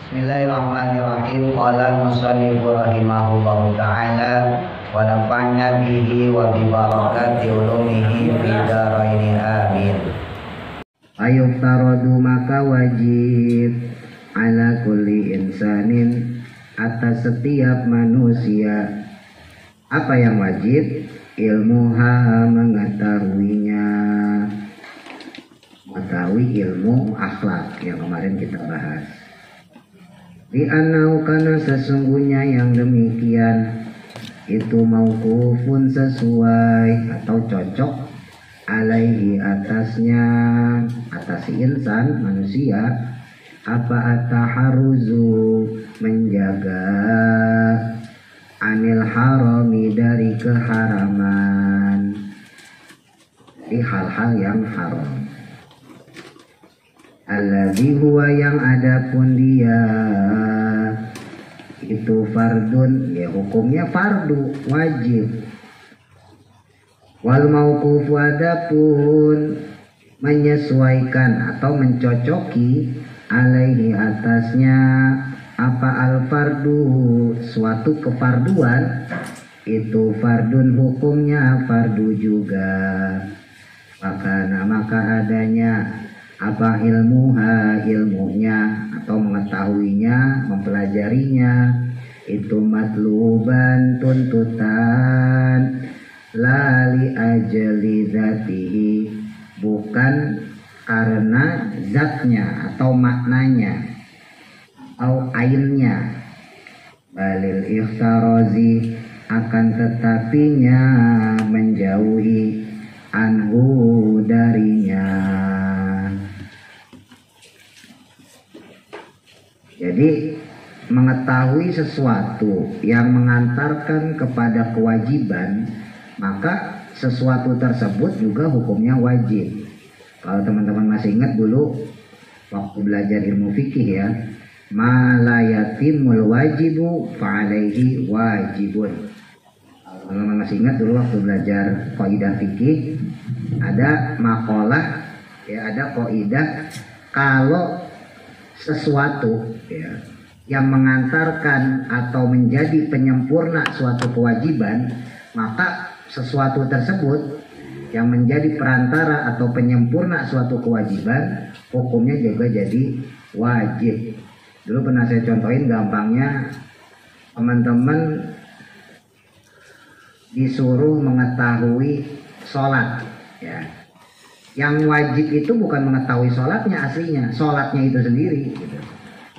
Bismillahirrahmanirrahim. Qala al-musannif rahimahullahu ta'ala wa nafa'na bihi wa bi barakati ulumihi fi dharain amin. Ayuftaradu maka wajib ala kulli insanin atas setiap manusia. Apa yang wajib? Ilmuha mengetahuinya. Mengetahui ilmu akhlak yang kemarin kita bahas. Di anau karena sesungguhnya yang demikian itu mauqufun sesuai atau cocok alaihi atasnya, atas si insan manusia, apa ataharuzu menjaga anil harami dari keharaman di hal-hal yang haram. Alladzi huwa yang adapun dia itu fardun, ya hukumnya fardu wajib. Wal mauqufu adapun menyesuaikan atau mencocoki alaihi atasnya apa al fardu suatu kefarduan, itu fardun hukumnya fardu juga. Maka adanya apa ilmuha ilmunya atau mengetahuinya, mempelajarinya, itu matluban tuntutan lali ajli zatihi, bukan karena zatnya atau maknanya atau ainnya, balil ikhtarozi akan tetapinya menjauhi anhu darinya. Jadi mengetahui sesuatu yang mengantarkan kepada kewajiban, maka sesuatu tersebut juga hukumnya wajib. Kalau teman-teman masih ingat dulu waktu belajar ilmu fikih ya, ma la yatimul wajibu fa'alaihi wajibun. Kalau teman-teman masih ingat dulu waktu belajar kaidah fikih, ada maqalah ya, ada kaidah kalau sesuatu ya, yang mengantarkan atau menjadi penyempurna suatu kewajiban, maka sesuatu tersebut yang menjadi perantara atau penyempurna suatu kewajiban, hukumnya juga jadi wajib. Dulu pernah saya contohin gampangnya, teman-teman disuruh mengetahui sholat ya. Yang wajib itu bukan mengetahui sholatnya aslinya, sholatnya itu sendiri gitu.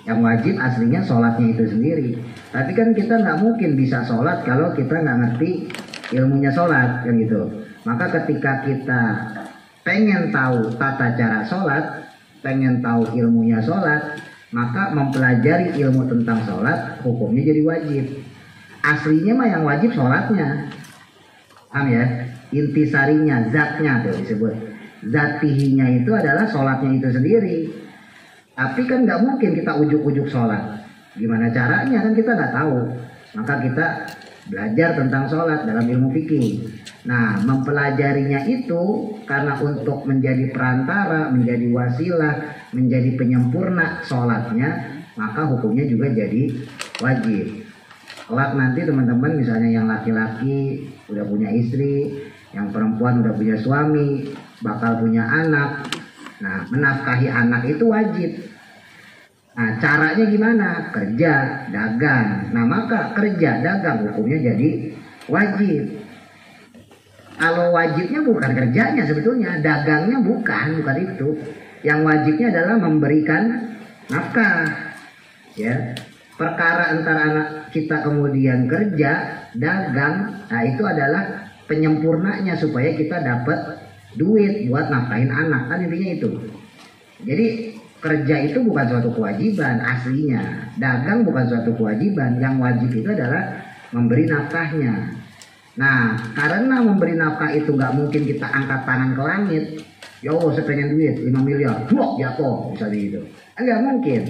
Yang wajib aslinya sholatnya itu sendiri. Tapi kan kita nggak mungkin bisa sholat kalau kita nggak ngerti ilmunya sholat kan gitu. Maka ketika kita pengen tahu tata cara sholat, pengen tahu ilmunya sholat, maka mempelajari ilmu tentang sholat hukumnya jadi wajib. Aslinya mah yang wajib sholatnya, paham ya? Intisarinya, zatnya tuh disebut. Zatihinya itu adalah sholatnya itu sendiri. Tapi kan nggak mungkin kita ujuk-ujuk sholat. Gimana caranya kan kita nggak tahu. Maka kita belajar tentang sholat dalam ilmu fikih. Nah, mempelajarinya itu karena untuk menjadi perantara, menjadi wasilah, menjadi penyempurna sholatnya, maka hukumnya juga jadi wajib. Kelak nanti teman-teman misalnya yang laki-laki udah punya istri, yang perempuan udah punya suami, bakal punya anak. Nah, menafkahi anak itu wajib. Nah, caranya gimana? Kerja, dagang. Nah, maka kerja, dagang hukumnya jadi wajib. Kalau wajibnya bukan kerjanya sebetulnya, dagangnya bukan itu. Yang wajibnya adalah memberikan nafkah. Ya. Perkara antara anak kita kemudian kerja, dagang, nah itu adalah penyempurnanya supaya kita dapat duit buat nafkahin anak, kan intinya itu. Jadi kerja itu bukan suatu kewajiban aslinya, dagang bukan suatu kewajiban. Yang wajib itu adalah memberi nafkahnya. Nah, karena memberi nafkah itu nggak mungkin kita angkat tangan ke langit. Ya Allah, saya pengen duit 5 miliar, blok jatuh misalnya gitu. Nggak mungkin.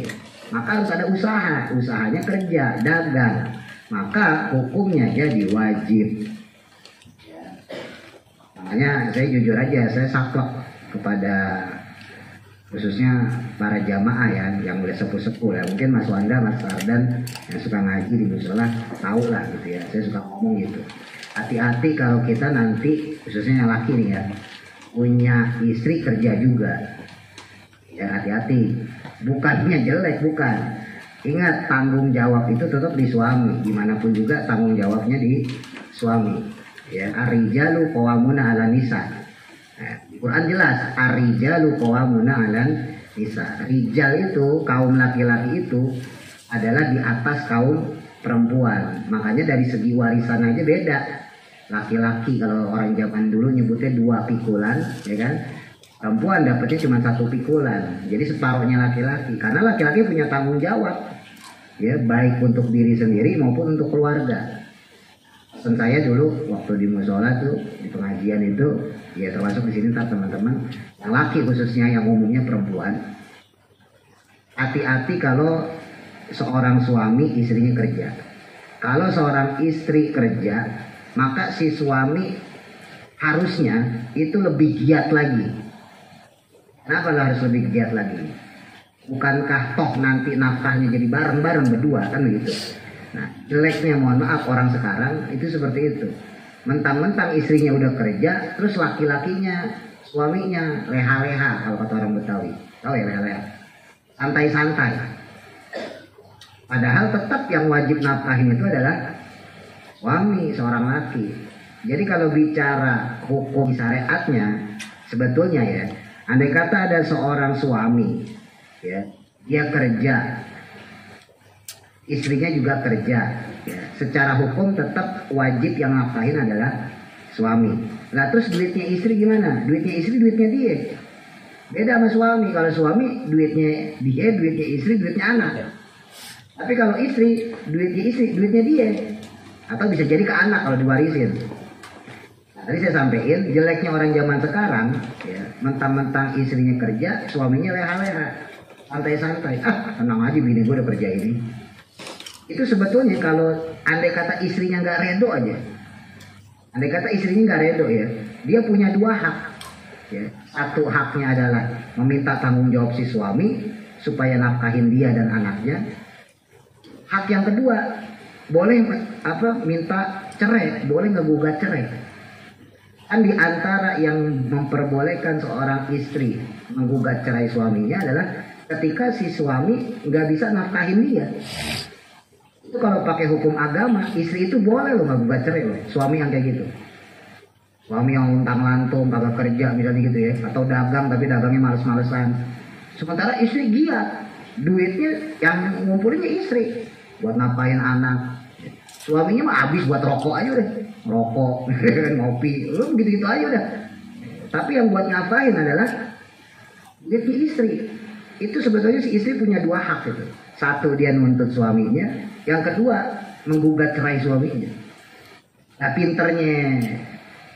Maka harus ada usaha, usahanya kerja, dagang. Maka hukumnya jadi wajib. Makanya saya jujur aja, saya saklek kepada khususnya para jamaah ya yang udah sepuh-sepuh ya, mungkin Mas Wanda, Mas Ardan yang suka ngaji di musola tahu lah gitu ya, saya suka ngomong gitu, hati-hati kalau kita nanti khususnya yang laki nih ya punya istri kerja juga ya, hati-hati, bukannya jelek, bukan, ingat tanggung jawab itu tetap di suami, gimana pun juga tanggung jawabnya di suami ya. Ar-rijalu qawwamuna 'alan nisa. Nah, Quran jelas ar-rijalu qawwamuna 'alan nisa. Rijal itu kaum laki-laki itu adalah di atas kaum perempuan. Makanya dari segi warisan aja beda. Laki-laki kalau orang zaman dulu nyebutnya 2 pikulan, ya kan? Perempuan dapatnya cuma 1 pikulan. Jadi separuhnya laki-laki. Karena laki-laki punya tanggung jawab, ya baik untuk diri sendiri maupun untuk keluarga. Pesan saya dulu waktu di musola tuh di pengajian itu ya, termasuk di sini teman-teman yang laki khususnya, yang umumnya perempuan, hati-hati kalau seorang suami istrinya kerja. Kalau seorang istri kerja, maka si suami harusnya itu lebih giat lagi. Kenapa harus lebih giat lagi? Bukankah toh nanti nafkahnya jadi bareng-bareng berdua kan begitu? Nah, jeleknya mohon maaf orang sekarang itu seperti itu. Mentang-mentang istrinya udah kerja, terus laki-lakinya, suaminya leha-leha kalau kata orang Betawi. Tahu ya leha-leha? Santai-santai. Padahal tetap yang wajib nafkahin itu adalah suami, seorang laki. Jadi kalau bicara hukum syariatnya, sebetulnya ya, andai kata ada seorang suami, ya, dia kerja, istrinya juga kerja, ya, secara hukum tetap wajib yang nafkahin adalah suami. Nah terus duitnya istri gimana? Duitnya istri duitnya dia. Beda sama suami. Kalau suami duitnya dia, duitnya istri, duitnya anak. Tapi kalau istri duitnya dia. Atau bisa jadi ke anak kalau diwarisin. Nah, tadi saya sampaikan jeleknya orang zaman sekarang, ya, mentang-mentang istrinya kerja, suaminya leha-leha, santai-santai. Ah tenang aja bini gue udah kerja ini. Itu sebetulnya kalau andai kata istrinya nggak redo aja, andai kata istrinya nggak redo ya, dia punya 2 hak. Ya. Satu haknya adalah meminta tanggung jawab si suami supaya nafkahin dia dan anaknya. Hak yang kedua boleh minta cerai, boleh ngegugat cerai. Kan di antara yang memperbolehkan seorang istri menggugat cerai suaminya adalah ketika si suami nggak bisa nafkahin dia. Itu kalau pakai hukum agama, istri itu boleh loh nggak cerai loh, suami yang kayak gitu. Suami yang untang-lantung, kagak kerja misalnya gitu ya, atau dagang tapi dagangnya males-malesan. Sementara istri giat, duitnya yang ngumpulinnya istri buat napain anak. Suaminya mah habis buat rokok aja udah, rokok, ngopi, lu gitu-gitu aja udah. Tapi yang buat ngapain adalah duitnya istri. Itu sebetulnya si istri punya 2 hak itu. Satu dia nuntut suaminya, yang kedua menggugat cerai suaminya. Nah pinternya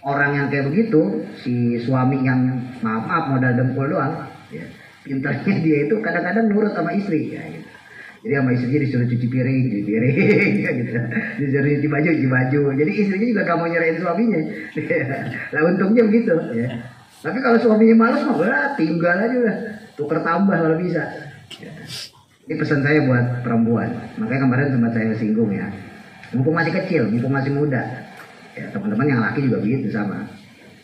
orang yang kayak begitu, si suami yang maaf modal dempul doang, ya, pinternya dia itu kadang-kadang nurut sama istri, ya, gitu. Jadi sama istrinya disuruh cuci piring, ya, gitu. Disuruh cuci baju. Jadi istrinya juga gak mau nyerahin suaminya. Lah untungnya begitu, ya. Tapi kalau suaminya malas mah tinggal aja udah, tuker tambah kalau bisa. Ya. Ini pesan saya buat perempuan. Makanya kemarin sempat saya singgung ya. Mumpung masih kecil, mumpung masih muda. Ya, teman-teman yang laki juga begitu sama.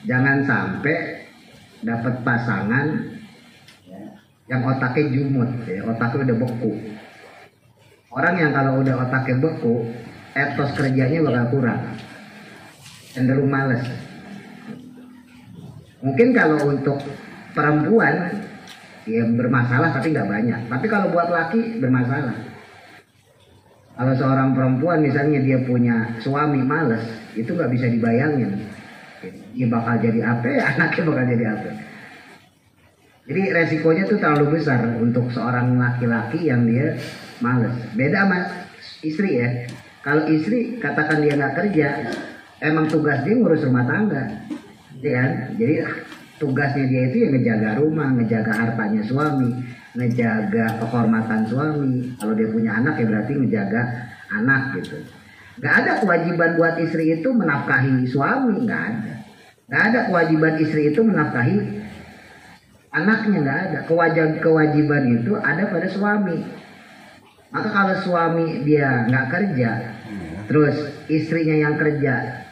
Jangan sampai dapat pasangan ya, yang otaknya jumut, ya, otaknya udah beku. Orang yang kalau udah otaknya beku, etos kerjanya bakal kurang, cenderung males. Mungkin kalau untuk perempuan ya bermasalah tapi nggak banyak. Tapi kalau buat laki bermasalah. Kalau seorang perempuan misalnya dia punya suami males, itu nggak bisa dibayangin. Dia bakal jadi apa ya, anaknya bakal jadi apa. Jadi resikonya tuh terlalu besar untuk seorang laki-laki yang dia males. Beda sama istri ya. Kalau istri katakan dia nggak kerja, emang tugas dia ngurus rumah tangga, ya kan? Jadi tugasnya dia itu yang ngejaga rumah, ngejaga hartanya suami, ngejaga kehormatan suami. Kalau dia punya anak ya berarti ngejaga anak gitu. Gak ada kewajiban buat istri itu menafkahi suami, gak ada. Gak ada kewajiban istri itu menafkahi anaknya nggak ada. Kewajiban itu ada pada suami. Maka kalau suami dia nggak kerja, terus istrinya yang kerja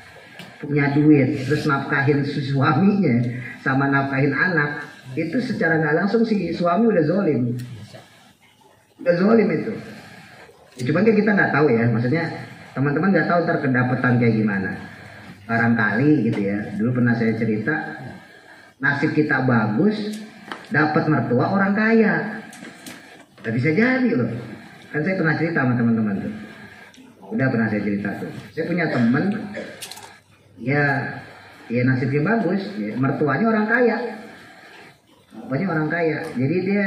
punya duit, terus nafkahin suaminya sama nafkahin anak, itu secara nggak langsung si suami udah zolim. Udah zolim itu. Ya, cuman kan kita nggak tahu ya, maksudnya teman-teman nggak tahu ntar kedapetan kayak gimana. Barangkali gitu ya, dulu pernah saya cerita, nasib kita bagus, dapat mertua orang kaya. Gak bisa jadi loh. Kan saya pernah cerita sama teman-teman tuh. Udah pernah saya cerita tuh. Saya punya temen, ya nasibnya bagus, ya, mertuanya orang kaya. Mertuanya orang kaya. Jadi dia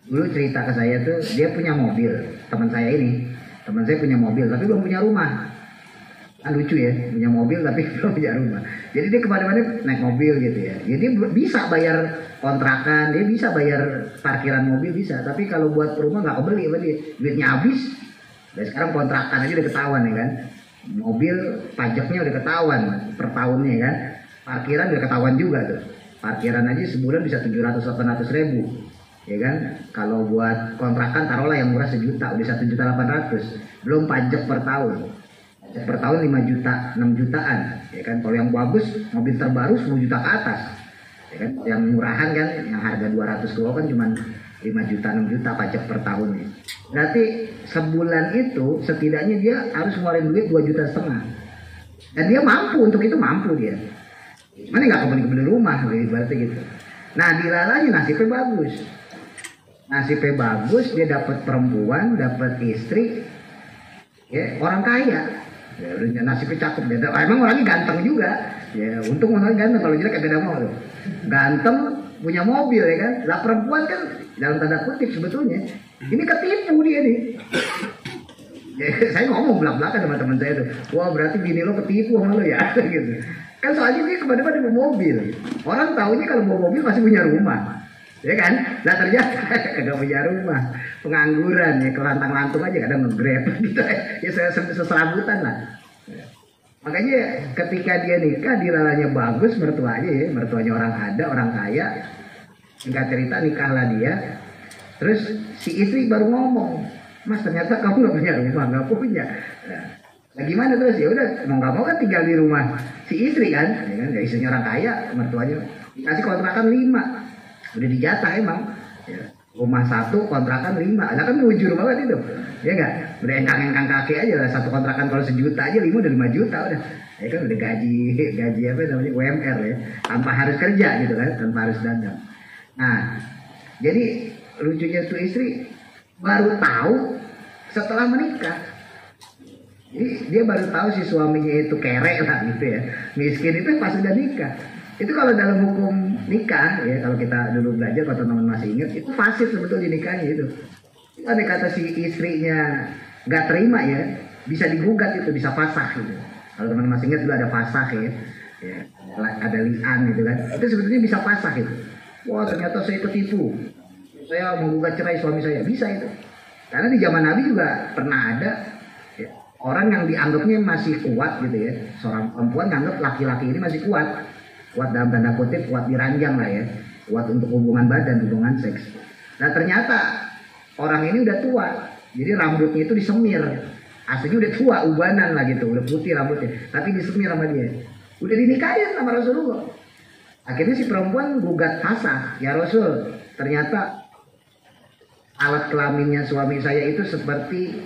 dulu cerita ke saya tuh, dia punya mobil. Teman saya ini, teman saya punya mobil tapi belum punya rumah. Kan lucu ya, punya mobil tapi belum punya rumah. Jadi dia kemana-mana naik mobil gitu ya. Jadi bisa bayar kontrakan, dia bisa bayar parkiran mobil bisa. Tapi kalau buat rumah nggak kebeli, berarti duitnya habis. Dan sekarang kontrakan aja udah ketahuan ya kan. Mobil pajaknya udah ketahuan per tahunnya kan. Parkiran udah ketahuan juga tuh. Parkiran aja sebulan bisa 700-800 ribu. Ya kan, kalau buat kontrakan taruhlah yang murah 1 juta, udah 1.800.000. Belum pajak per tahun. Per tahun 5 juta, 6 jutaan, ya kan. Kalau yang bagus, mobil terbaru 10 juta ke atas, ya kan. Yang murahan kan, yang harga 200 ke bawah kan cuma 5 juta, 6 juta pajak per tahunnya. Berarti sebulan itu setidaknya dia harus ngeluarin duit 2,5 juta. Dan dia mampu, untuk itu mampu dia. Cuman nggak kebeli rumah, berarti gitu. Nah dilalanya nasibnya bagus. Nasibnya bagus, dia dapat perempuan, dapat istri, ya orang kaya. Ya udah nasibnya cakep dia. Emang orangnya ganteng juga. Ya untung orangnya ganteng, kalau jelek kagak ada mau tuh. Ganteng, punya mobil ya kan. Lah perempuan kan dalam tanda kutip sebetulnya ini ketipu dia nih. Ya, saya ngomong belak-belakan sama teman saya tuh. Wah berarti bini lo ketipu sama lo ya gitu. Kan soalnya dia kemana-mana bawa mobil. Orang taunya kalau bawa mobil pasti punya rumah. Ya kan? Nah ternyata kagak punya rumah, pengangguran ya, kelantang-lantung aja kadang nge-grab gitu ya, seserabutan lah. Makanya ketika dia nikah dilalanya bagus mertuanya ya, mertuanya orang ada, orang kaya. Singkat cerita nikahlah dia. Terus si istri baru ngomong, "Mas ternyata kamu nggak punya rumah, nggak punya." Nah gimana terus? Ya udah mau nggak mau kan tinggal di rumah si istri kan, ya kan? Ya, istrinya orang kaya, mertuanya dikasih kontrakan 5. Udah dijatah emang ya, rumah 1 kontrakan 5. Ada kan mujur banget itu ya enggak, udah engkang kaki aja lah. 1 kontrakan kalau 1 juta aja 5 udah 5 juta udah ya kan, udah gaji apa namanya UMR ya, tanpa harus kerja gitu kan, tanpa harus dagang. Nah jadi lucunya tuh istri baru tahu setelah menikah. Jadi dia baru tahu si suaminya itu kerek lah gitu ya, miskin itu pas udah nikah. Itu kalau dalam hukum nikah ya, kalau kita dulu belajar, kalau teman-teman masih ingat, itu fasid sebetulnya nikahnya itu. Ada kata si istrinya nggak terima ya, bisa digugat itu, bisa fasakh gitu. Kalau teman-teman masih ingat dulu ada fasakh ya, ada li'an gitu kan. Itu sebetulnya bisa fasakh itu. Wah ternyata saya ketipu, saya mau gugat cerai suami saya, bisa itu. Karena di zaman Nabi juga pernah ada ya, orang yang dianggapnya masih kuat gitu ya, seorang perempuan nganggap laki-laki ini masih kuat. Kuat dalam tanda kutip, kuat diranjang lah ya, kuat untuk hubungan badan, hubungan seks. Nah ternyata orang ini udah tua, jadi rambutnya itu disemir. Aslinya udah tua, ubanan lah gitu, udah putih rambutnya, tapi disemir sama dia. Udah dinikahin sama Rasulullah. Akhirnya si perempuan gugat fasakh, ya Rasul, ternyata alat kelaminnya suami saya itu seperti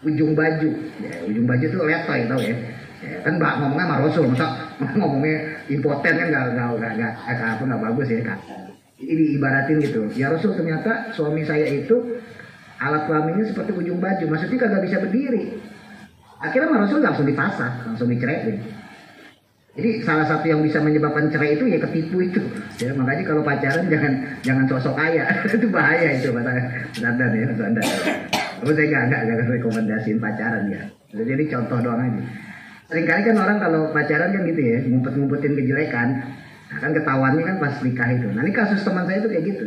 ujung baju. Ya, ujung baju itu letoy tau ya. Ya, kan mbak ngomongnya sama Rasul, masa ngomongnya impoten kan nggak bagus ya kan. Ini diibaratin gitu. Ya Rasul ternyata suami saya itu alat kelaminnya seperti ujung baju, maksudnya kagak bisa berdiri. Akhirnya sama Rasul langsung dipasang, langsung diceraiin. Jadi salah satu yang bisa menyebabkan cerai itu ya ketipu itu. Ya makanya kalau pacaran jangan sosok kaya, itu bahaya itu kata Dandan ya, Dandan. Terus saya nggak rekomendasiin pacaran ya. Jadi contoh doang aja. Seringkali kan orang kalau pacaran kan gitu ya, ngumpet-ngumpetin kejelekan. Nah, kan ketahuannya kan pas nikah itu. Nah ini kasus teman saya itu kayak gitu.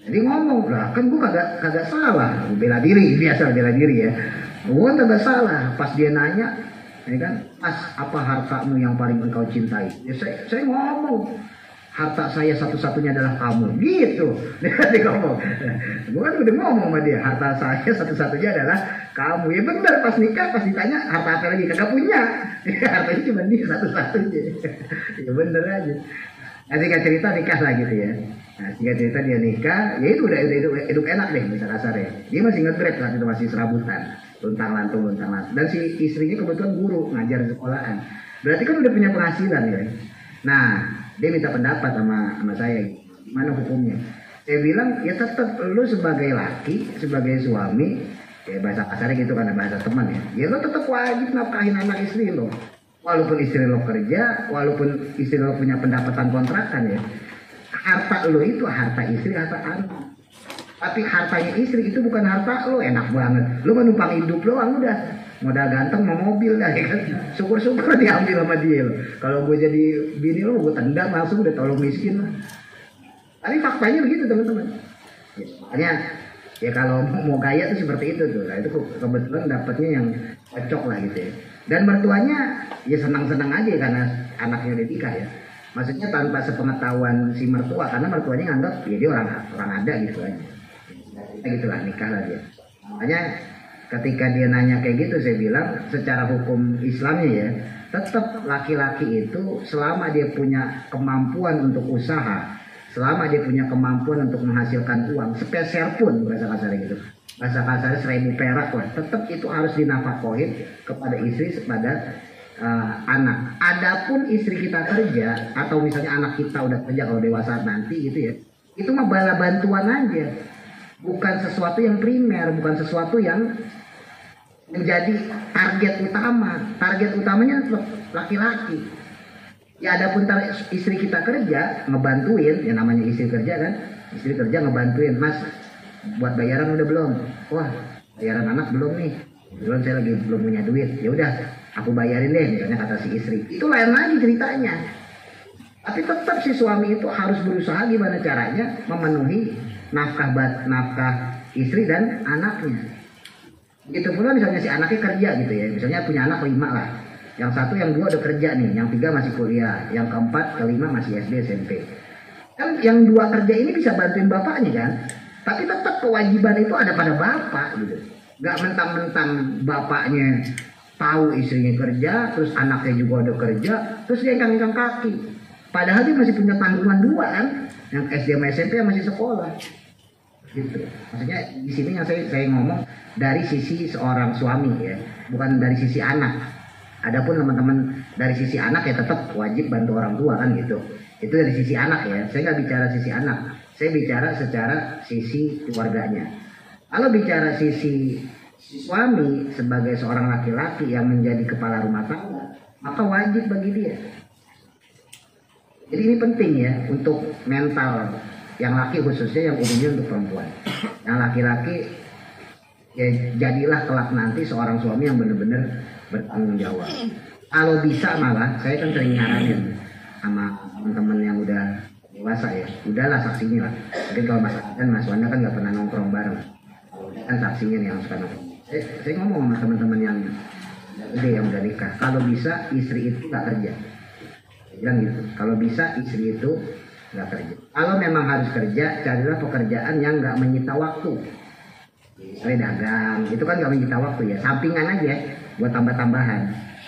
Jadi ngomong lah, kan gua kagak salah, bela diri, biasa bela diri ya. Gua kagak salah. Pas dia nanya, ya kan, Mas apa hartamu yang paling engkau cintai? Ya saya ngomong, harta saya satu-satunya adalah kamu, gitu. Dia ngomong, gue kan udah ngomong sama dia, harta saya satu-satunya adalah kamu. Ya benar, pas nikah pas ditanya harta apa lagi, kagak punya. Hartanya cuma dia satu-satunya. Ya bener aja. Nah, singkat cerita nikah lah gitu ya. Nah, singkat cerita dia nikah, ya itu udah hidup enak deh bisa kasar ya. Dia masih nge-grab saat itu, masih serabutan, luntang lantung. Dan si istrinya kebetulan guru ngajar di sekolahan. Berarti kan udah punya penghasilan ya. Nah, dia minta pendapat sama saya, gimana hukumnya? Saya bilang, ya tetap lu sebagai laki, sebagai suami, ya bahasa kasarnya gitu karena bahasa teman ya. Ya lu tetap wajib nafkahin anak istri lo. Walaupun istri lo kerja, walaupun istri lo punya pendapatan kontrakan ya. Harta lo itu harta istri, harta anak. Tapi hartanya istri itu bukan harta lo, enak banget. Lo menumpang hidup lo, udah. Modal ganteng mau mobil dah ya kan. Syukur-syukur diambil sama dia lo. Kalau gue jadi bini lo, gue tendang langsung udah tolong miskin lah. Tapi faktanya begitu teman-teman. Ya, makanya ya kalau mau gaya tuh seperti itu tuh. Nah, itu kebetulan dapatnya yang cocok lah gitu ya. Dan mertuanya ya senang-senang aja karena anaknya udah nikah ya. Maksudnya tanpa sepengetahuan si mertua, karena mertuanya nganggap ya dia orang ada gitu aja. Gitu lah, nikah lah dia. Makanya ketika dia nanya kayak gitu, saya bilang secara hukum Islamnya ya, tetap laki-laki itu selama dia punya kemampuan untuk usaha, selama dia punya kemampuan untuk menghasilkan uang sepeser pun, bahasa kasarnya gitu, bahasa kasarnya 1000 perak lah, tetap itu harus dinafkahin kepada istri, kepada anak. Adapun istri kita kerja atau misalnya anak kita udah kerja kalau dewasa nanti gitu ya, itu mah bala bantuan aja. Bukan sesuatu yang primer, bukan sesuatu yang menjadi target utama. Target utamanya laki-laki. Ya adapun istri kita kerja, ngebantuin, ya namanya istri kerja kan. Istri kerja ngebantuin, Mas, buat bayaran udah belum? Wah, bayaran anak belum nih. Belum, saya lagi belum punya duit. Ya udah, aku bayarin deh, misalnya kata si istri. Itu lain lagi ceritanya. Tapi tetap si suami itu harus berusaha gimana caranya memenuhi nafkah istri dan anaknya. Begitu pula misalnya si anaknya kerja gitu ya, misalnya punya anak 5 lah, yang 1 yang 2 udah kerja nih, yang 3 masih kuliah, yang keempat kelima masih SD SMP. Kan yang 2 kerja ini bisa bantuin bapaknya kan, tapi tetap kewajiban itu ada pada bapak gitu. Gak mentang-mentang bapaknya tahu istrinya kerja, terus anaknya juga udah kerja, terus dia ingkang kaki. Padahal dia masih punya tanggungan 2 kan, yang SD sama SMP yang masih sekolah. Gitu. Maksudnya di sini yang saya ngomong dari sisi seorang suami ya, bukan dari sisi anak. Adapun teman-teman dari sisi anak ya tetap wajib bantu orang tua kan gitu. Itu dari sisi anak ya. Saya nggak bicara sisi anak. Saya bicara secara sisi keluarganya. Kalau bicara sisi suami sebagai seorang laki-laki yang menjadi kepala rumah tangga, maka wajib bagi dia. Jadi ini penting ya untuk mental yang laki khususnya, yang umumnya untuk perempuan. Yang laki-laki ya jadilah kelak nanti seorang suami yang benar-benar bertanggung jawab. Kalau bisa malah saya kan sering nyaranin sama teman-teman yang udah dewasa ya, udahlah saksinya lah. Jadi kalau Mas Wanda kan nggak pernah nongkrong bareng, kan saksinya nih yang suka nongkrong. Saya ngomong sama teman-teman yang gede yang udah nikah, kalau bisa istri itu nggak kerja. Saya bilang gitu, kalau bisa istri itu nggak kerja. Kalau memang harus kerja, carilah pekerjaan yang nggak menyita waktu. Misalnya dagang, itu kan nggak menyita waktu ya, sampingan aja buat tambah-tambahan.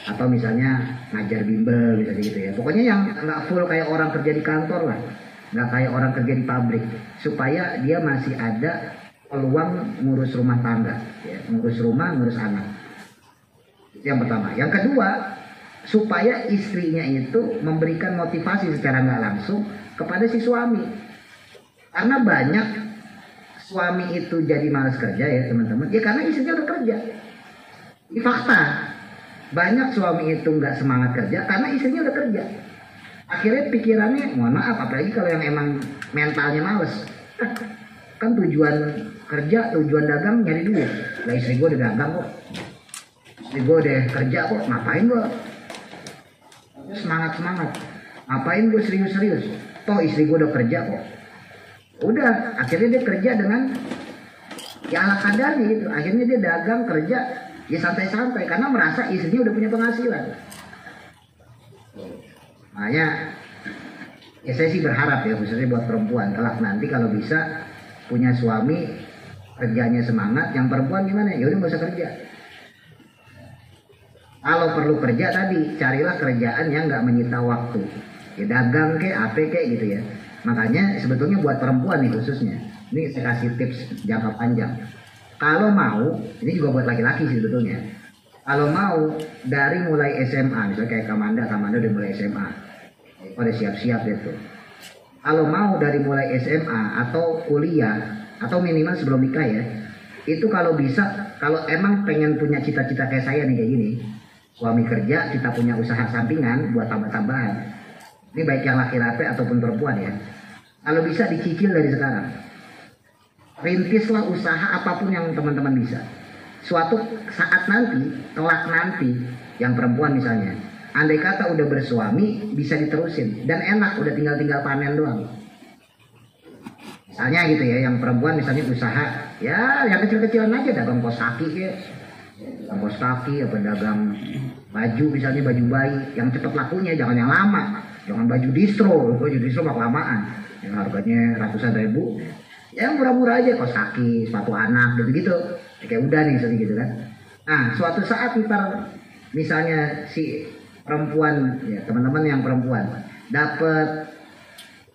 Atau misalnya ngajar bimbel, misalnya gitu ya. Pokoknya yang nggak full kayak orang kerja di kantor lah, nggak kayak orang kerja di pabrik, supaya dia masih ada peluang ngurus rumah tangga, ya. Ngurus rumah, ngurus anak. Itu yang pertama. Yang kedua, supaya istrinya itu memberikan motivasi secara nggak langsung kepada si suami. Karena banyak suami itu jadi malas kerja ya teman-teman, ya karena istrinya udah kerja. Ini fakta. Banyak suami itu nggak semangat kerja karena istrinya udah kerja. Akhirnya pikirannya, mohon maaf, apalagi kalau yang emang mentalnya males. Kan tujuan kerja, tujuan dagang nyari duit. Lah istri gue udah dagang kok, istri gue udah kerja kok, ngapain gue semangat-semangat, ngapain gue serius-serius, toh istri gue udah kerja kok. Udah, akhirnya dia kerja dengan ya ala kadarnya gitu. Akhirnya dia dagang, kerja ya santai-santai karena merasa istrinya udah punya penghasilan. Makanya Ya saya sih berharap ya, khususnya buat perempuan, kelak nanti kalau bisa punya suami kerjanya semangat, yang perempuan gimana? Ya udah nggak usah kerja. Kalau perlu kerja tadi, carilah kerjaan yang nggak menyita waktu. Ya dagang apa gitu ya. Makanya sebetulnya buat perempuan nih khususnya. Ini saya kasih tips jangka panjang. Kalau mau, ini juga buat laki-laki sih sebetulnya. Kalau mau dari mulai SMA, misalnya kayak Kamanda udah mulai SMA. Pada siap-siap itu. Kalau mau dari mulai SMA atau kuliah atau minimal sebelum nikah ya, itu kalau bisa, kalau emang pengen punya cita-cita kayak saya nih kayak gini, suami kerja, kita punya usaha sampingan buat tambah-tambahan. Ini baik yang laki-laki ataupun perempuan ya. Kalau bisa dicicil dari sekarang. Rintislah usaha apapun yang teman-teman bisa. Suatu saat nanti, kelak nanti, yang perempuan misalnya, andai kata udah bersuami, bisa diterusin. Dan enak, udah tinggal panen doang. Misalnya gitu ya, yang perempuan misalnya usaha, ya yang kecil-kecilan aja, dagang kos kaki ya. Dagang kos kaki, apa dagang baju, misalnya baju bayi, yang cepet lakunya, jangan yang lama. Jangan baju distro mah kelamaan. Yang harganya ratusan ribu, ya murah-murah aja, kos kaki, sepatu anak, gitu-gitu. Kayak udah nih, misalnya gitu kan. Nah, suatu saat ntar, misalnya si perempuan, ya teman-teman yang perempuan, dapat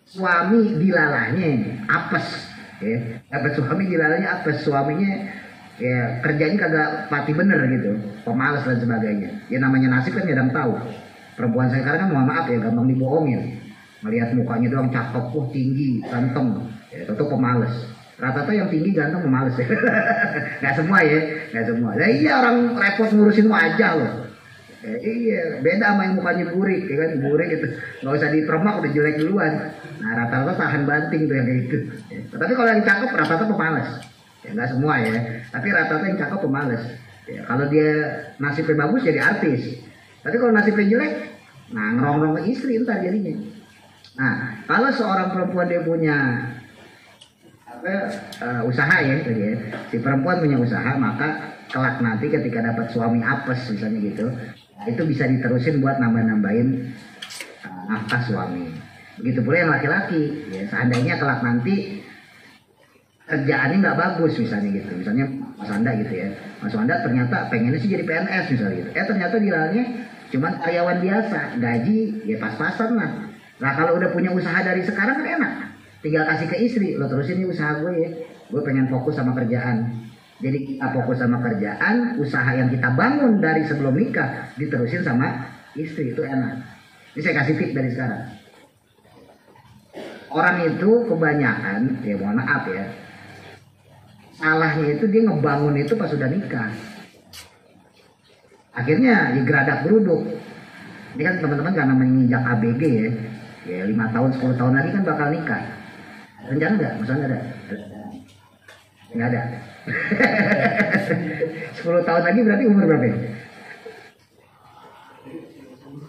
suami dilalahnya apes, ya. Dapat suami dilalahnya apes, suaminya ya kerjanya kagak pati bener gitu, pemalas dan sebagainya. Ya namanya nasib kan kadang tahu. Perempuan sekarang kan mohon maaf ya, gampang dibohongin. Melihat mukanya doang cakep, tinggi, ganteng, ya tentu pemalas. Rata-rata yang tinggi ganteng pemalas ya. Gak semua ya, gak semua. Nah, iya orang repot ngurusin wajah loh. Iya, beda sama yang mukanya burik, ya kan, burik gitu, nggak usah dipermak udah jelek duluan. Nah rata-rata tahan banting tuh yang kayak gitu. Tapi kalau yang cakep rata-rata pemalas. Ya nggak semua ya, tapi rata-rata yang cakep pemalas. Ya, kalau dia nasibnya bagus jadi artis. Tapi kalau nasibnya jelek, nah ngerongrong ke istri ntar jadinya. Nah kalau seorang perempuan dia punya usaha ya, tadi ya, si perempuan punya usaha, maka kelak nanti ketika dapat suami apes misalnya gitu, itu bisa diterusin buat nambah-nambahin nafkah suami. Begitu pula yang laki-laki, ya seandainya kelak nanti kerjaannya nggak bagus misalnya gitu, misalnya Mas Anda gitu ya, Mas Anda ternyata pengennya sih jadi PNS misalnya gitu, ternyata dilalahnya cuman karyawan biasa, gaji ya pas-pasan lah. Nah kalau udah punya usaha dari sekarang kan enak, tinggal kasih ke istri, lo terusin nih usaha gue ya, gue pengen fokus sama kerjaan. Jadi kita fokus sama kerjaan, usaha yang kita bangun dari sebelum nikah diterusin sama istri, itu enak. Ini saya kasih tip dari sekarang. Orang itu kebanyakan, ya mohon maaf ya, salahnya itu dia ngebangun itu pas sudah nikah. Akhirnya ya geradak geruduk. Ini kan teman-teman karena menginjak ABG ya 5 tahun 10 tahun lagi kan bakal nikah. Rencana nggak? Maksudnya ada? Nggak ada. 10 tahun lagi berarti umur berapa ya?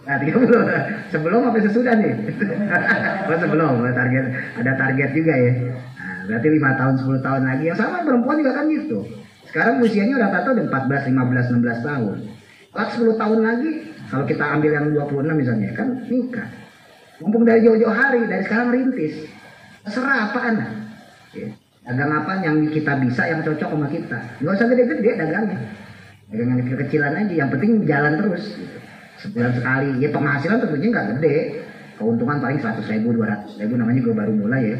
Nah 30. Sebelum apa sesudah nih? Oh sebelum, ada target juga ya. Nah, berarti 5 tahun 10 tahun lagi. Yang sama perempuan juga kan gitu. Sekarang usianya rata-rata udah 14, 15, 16 tahun. Kalau 10 tahun lagi, kalau kita ambil yang 26 misalnya, kan nikah. Mumpung dari jauh-jauh hari, dari sekarang rintis. Terserah apaan. Ya. Dagang apa yang kita bisa, yang cocok sama kita. Nggak usah gede-gede dagangnya. Dagang yang kecil-kecilan aja, yang penting jalan terus. Gitu. Sebulan sekali, ya penghasilan tentunya nggak gede. Keuntungan paling 100.000, 200.000 namanya juga baru mulai ya.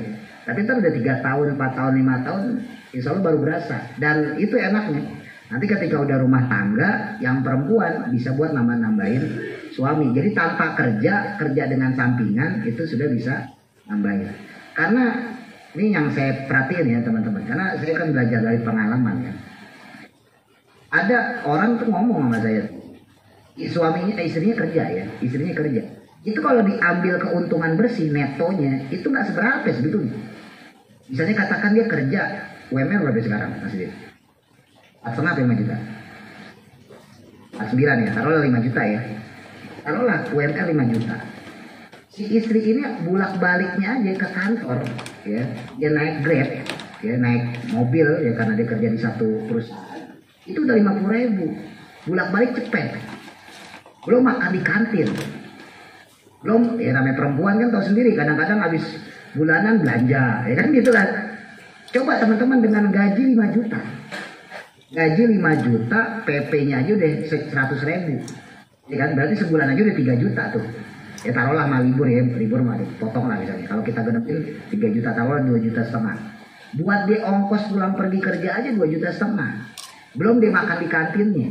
Tapi ntar udah 3 tahun, 4 tahun, 5 tahun, insya Allah baru berasa. Dan itu enaknya. Nanti ketika udah rumah tangga, yang perempuan bisa buat nambah-nambahin suami. Jadi tanpa kerja dengan sampingan, itu sudah bisa nambahin. Karena ini yang saya perhatiin ya teman-teman, karena saya kan belajar dari pengalaman ya. Ada orang tuh ngomong sama saya, istrinya kerja ya, istrinya kerja. Itu kalau diambil keuntungan bersih netonya, itu nggak seberapa sebetulnya. Misalnya katakan dia kerja, UMR berapa sekarang masih dia? 4,5 5 juta. 49 ya, taruhlah 5 juta ya. Taruhlah UMR 5 juta. Si istri ini bulak-baliknya aja ke kantor, ya, dia naik Grab, ya, naik mobil, ya karena dia kerja di satu perusahaan, itu udah 50.000, bulak-balik cepet, belum makan di kantin, Belum ya namanya perempuan kan tahu sendiri, kadang-kadang habis bulanan belanja, ya kan gitu kan. Coba teman-teman dengan gaji 5 juta. Gaji 5 juta, PP-nya aja udah 100.000. Ya kan, berarti sebulan aja udah 3 juta tuh. Ya taruhlah mah libur ya, libur mah dipotong lah misalnya. Kalau kita genepin 3 juta, taruhlah 2,5 juta. Buat dia ongkos pulang pergi kerja aja 2,5 juta. Belum dia makan di kantinnya.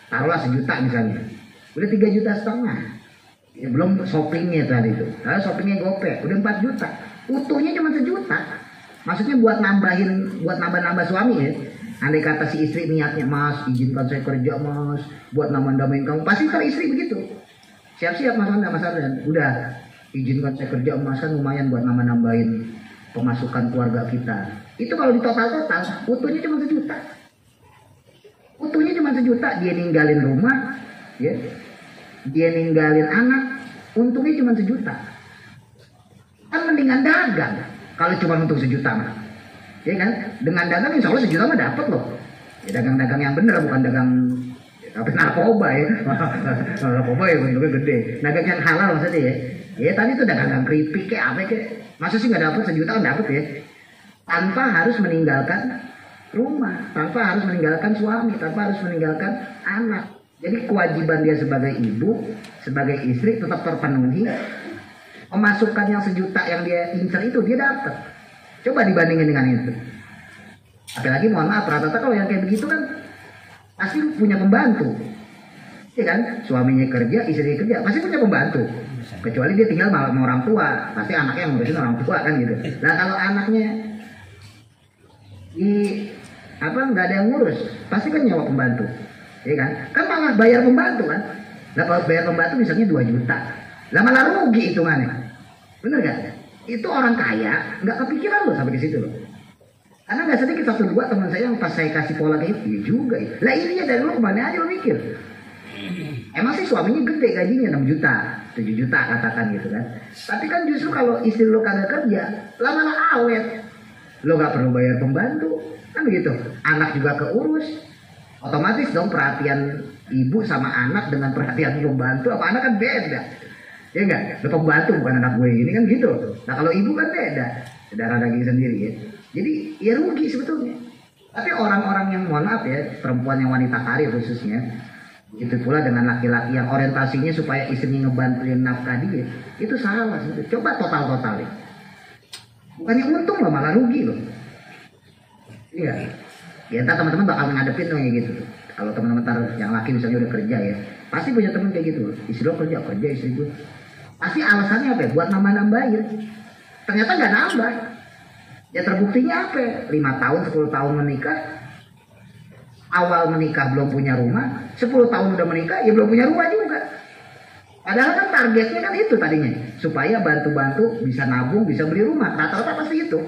Taruhlah 1 juta misalnya. Udah 3,5 juta. Ya, belum shoppingnya tadi itu. Lalu shoppingnya GoPay, udah 4 juta. Utuhnya cuma 1 juta. Maksudnya buat nambah suami ya. Andai kata si istri niatnya, mas izinkan saya kerja mas, buat nambah-nambahin kamu. Pasti kalau istri begitu. Siap-siap mas Ardan. Udah, izinkan saya kerja mas, kan lumayan buat nambah-nambahin pemasukan keluarga kita. Itu kalau di total-total, utuhnya cuma 1 juta. Utuhnya cuma 1 juta, dia ninggalin rumah, ya. Dia ninggalin anak, untungnya cuma 1 juta. Kan mendingan dagang kalau cuma untung 1 juta mah. Ya kan? Dengan dagang insya Allah 1 juta mah dapat loh. Ya, dagang-dagang yang bener, bukan dagang tapi narkoba ya. Narkoba ya untungnya gede. Dagang yang halal maksudnya ya. Ya tadi tuh dagang keripik kayak apa kayak. Masa sih nggak dapat 1 juta kan dapat ya. Tanpa harus meninggalkan rumah, tanpa harus meninggalkan suami, tanpa harus meninggalkan anak. Jadi kewajiban dia sebagai ibu, sebagai istri tetap terpenuhi. Pemasukan yang 1 juta yang dia incer itu dia dapat. Coba dibandingin dengan itu. Apalagi mohon maaf, rata-rata kalau yang kayak begitu kan pasti punya pembantu. Iya kan? Suaminya kerja, istrinya kerja, pasti punya pembantu. Kecuali dia tinggal sama orang tua, pasti anaknya yang ngurusin orang tua kan gitu. Nah kalau anaknya nggak ada yang ngurus, pasti kan nyawa pembantu. Iya kan? Kan malah bayar pembantu kan. Nah kalau bayar pembantu misalnya 2 juta. Lah malah rugi hitungannya. Bener gak? Itu orang kaya nggak kepikiran loh sampai ke situ loh. Karena nggak sedikit 1-2 teman saya yang pas saya kasih pola kayak itu juga ya. Lah ini dari lu kemana aja lo mikir. Emang sih suaminya gede gajinya 6 juta 7 juta katakan gitu kan. Tapi kan justru kalau istri lo kagak kerja lah malah awet. Lo nggak perlu bayar pembantu kan begitu. Anak juga keurus. Otomatis dong perhatian ibu sama anak dengan perhatian pembantu apa anak kan beda. Ya enggak, lo pembantu bukan anak gue ini kan gitu. Nah kalau ibu kan beda, darah daging sendiri ya. Jadi ya rugi sebetulnya. Tapi orang-orang yang mohon maaf ya, perempuan yang wanita karir khususnya, itu pula dengan laki-laki yang orientasinya supaya istrinya ngebantuin nafkah dia, itu salah sebetulnya. Coba total ya. Bukannya untung loh, malah rugi loh. Iya. Ya entar teman-teman bakal ngadepin kayak gitu. Kalau teman-teman yang laki misalnya udah kerja ya, pasti punya teman kayak gitu. Istri lo kerja istri gue. Pasti alasannya apa ya? Buat nambah-nambahin. Ternyata nggak nambah. Ya terbuktinya apa? 5 tahun, 10 tahun menikah. Awal menikah belum punya rumah. 10 tahun udah menikah, ya belum punya rumah juga. Padahal kan targetnya kan itu tadinya. Supaya bantu-bantu bisa nabung, bisa beli rumah. Rata-rata pasti itu.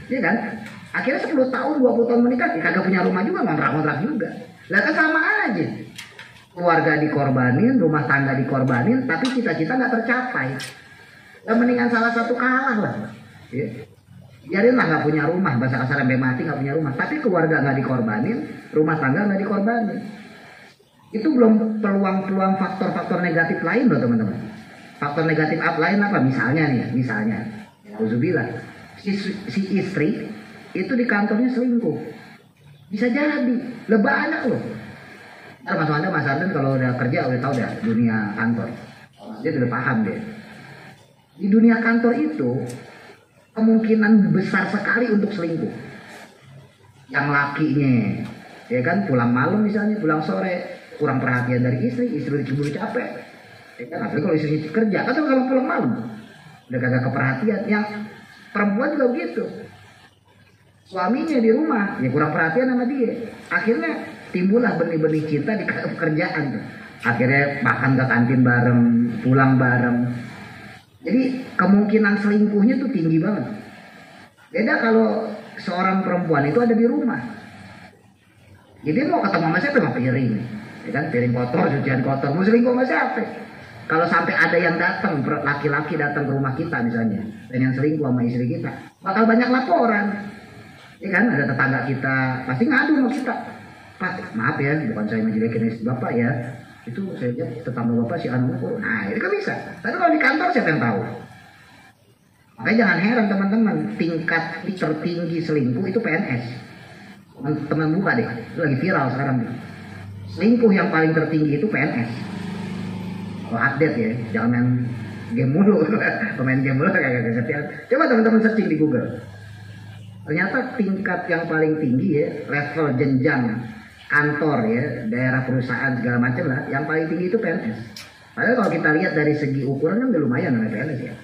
Ya kan? Akhirnya 10 tahun, 20 tahun menikah, ya kagak punya rumah juga, ngontrak-ngontrak juga. Lah kan sama aja. Keluarga dikorbanin, rumah tangga dikorbanin, tapi cita-cita nggak tercapai. Lah mendingan salah satu kalah lah. Ya. Biarinlah nggak punya rumah, bahasa kasar sampai mati nggak punya rumah. Tapi keluarga nggak dikorbanin, rumah tangga nggak dikorbanin. Itu belum peluang-peluang faktor-faktor negatif lain loh teman-teman. Faktor negatif lain apa? Misalnya nih, auzubillah, si istri itu di kantornya selingkuh. Bisa jadi, lebih banyak loh. Mas Arden kalau udah kerja udah tahu dah dunia kantor. Dia udah paham deh. Di dunia kantor itu kemungkinan besar sekali untuk selingkuh. Yang lakinya, ya kan pulang malam misalnya, pulang sore kurang perhatian dari istri dicemburu capek. Ya kan, apalagi kalau istri kerja, kan kalau pulang malam udah kagak keperhatian. Yang perempuan juga begitu. Suaminya di rumah, ya kurang perhatian sama dia. Akhirnya timbullah benih-benih cinta di pekerjaan. Akhirnya makan ke kantin bareng, pulang bareng. Jadi kemungkinan selingkuhnya tuh tinggi banget. Beda kalau seorang perempuan itu ada di rumah. Jadi mau ketemu sama siapa? Sama piring. Ya kan, piring kotor, cucian kotor. Mau selingkuh sama siapa? Kalau sampai ada yang datang, laki-laki datang ke rumah kita misalnya, pengen selingkuh sama istri kita, bakal banyak laporan. Ya kan, ada tetangga kita pasti ngadu sama kita. Pak, maaf ya, bukan saya menjelekin istri bapak ya. itu saya lihat tetangga bapak si anunya kok, nah itu kan bisa. Tapi kalau di kantor siapa yang tahu? Makanya jangan heran teman-teman, tingkat tertinggi selingkuh itu PNS. Teman buka deh, itu lagi viral sekarang nih. Selingkuh yang paling tertinggi itu PNS. Kalau update ya, jangan main game mulu, pemain game mulu kayak gitu. Coba teman-teman searching di Google. Ternyata tingkat yang paling tinggi ya, level jenjang kantor ya, daerah perusahaan segala macam lah, yang paling tinggi itu PNS. Padahal kalau kita lihat dari segi ukuran kan udah lumayan namanya PNS ya.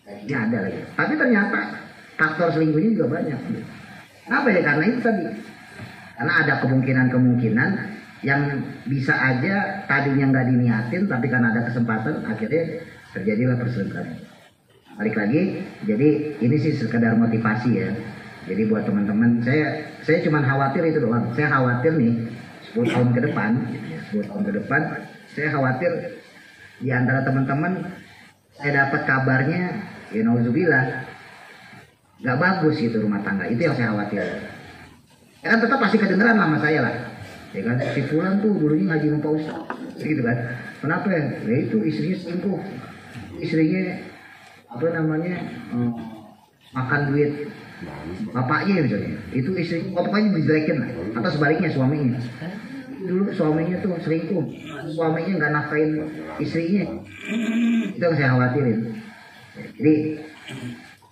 Ini ada lagi. Tapi ternyata faktor selingkuhnya juga banyak. Kenapa ya? Karena itu tadi. Karena ada kemungkinan-kemungkinan yang bisa aja tadinya nggak diniatin, tapi karena ada kesempatan akhirnya terjadilah perselingkuhan. Balik lagi, jadi ini sih sekedar motivasi ya. Jadi buat teman-teman, saya cuma khawatir itu doang. Saya khawatir nih 10 tahun ke depan, 10 tahun ke depan, saya khawatir di antara teman-teman saya dapat kabarnya, ya nauzubillah, nggak bagus gitu rumah tangga. Itu yang saya khawatir. Ya kan tetap pasti kedengeran nama saya lah. Ya kan, si Fulan tuh dulunya ngaji sama Pak Ustadz, gitu kan. Kenapa ya? Ya itu istrinya selingkuh. Istrinya apa namanya? Makan duit bapaknya misalnya, itu istri pokoknya dijelekin lah, atau sebaliknya suaminya. Dulu suaminya tuh selingkuh, suaminya nggak nafkain istrinya. Itu yang saya khawatirin. Jadi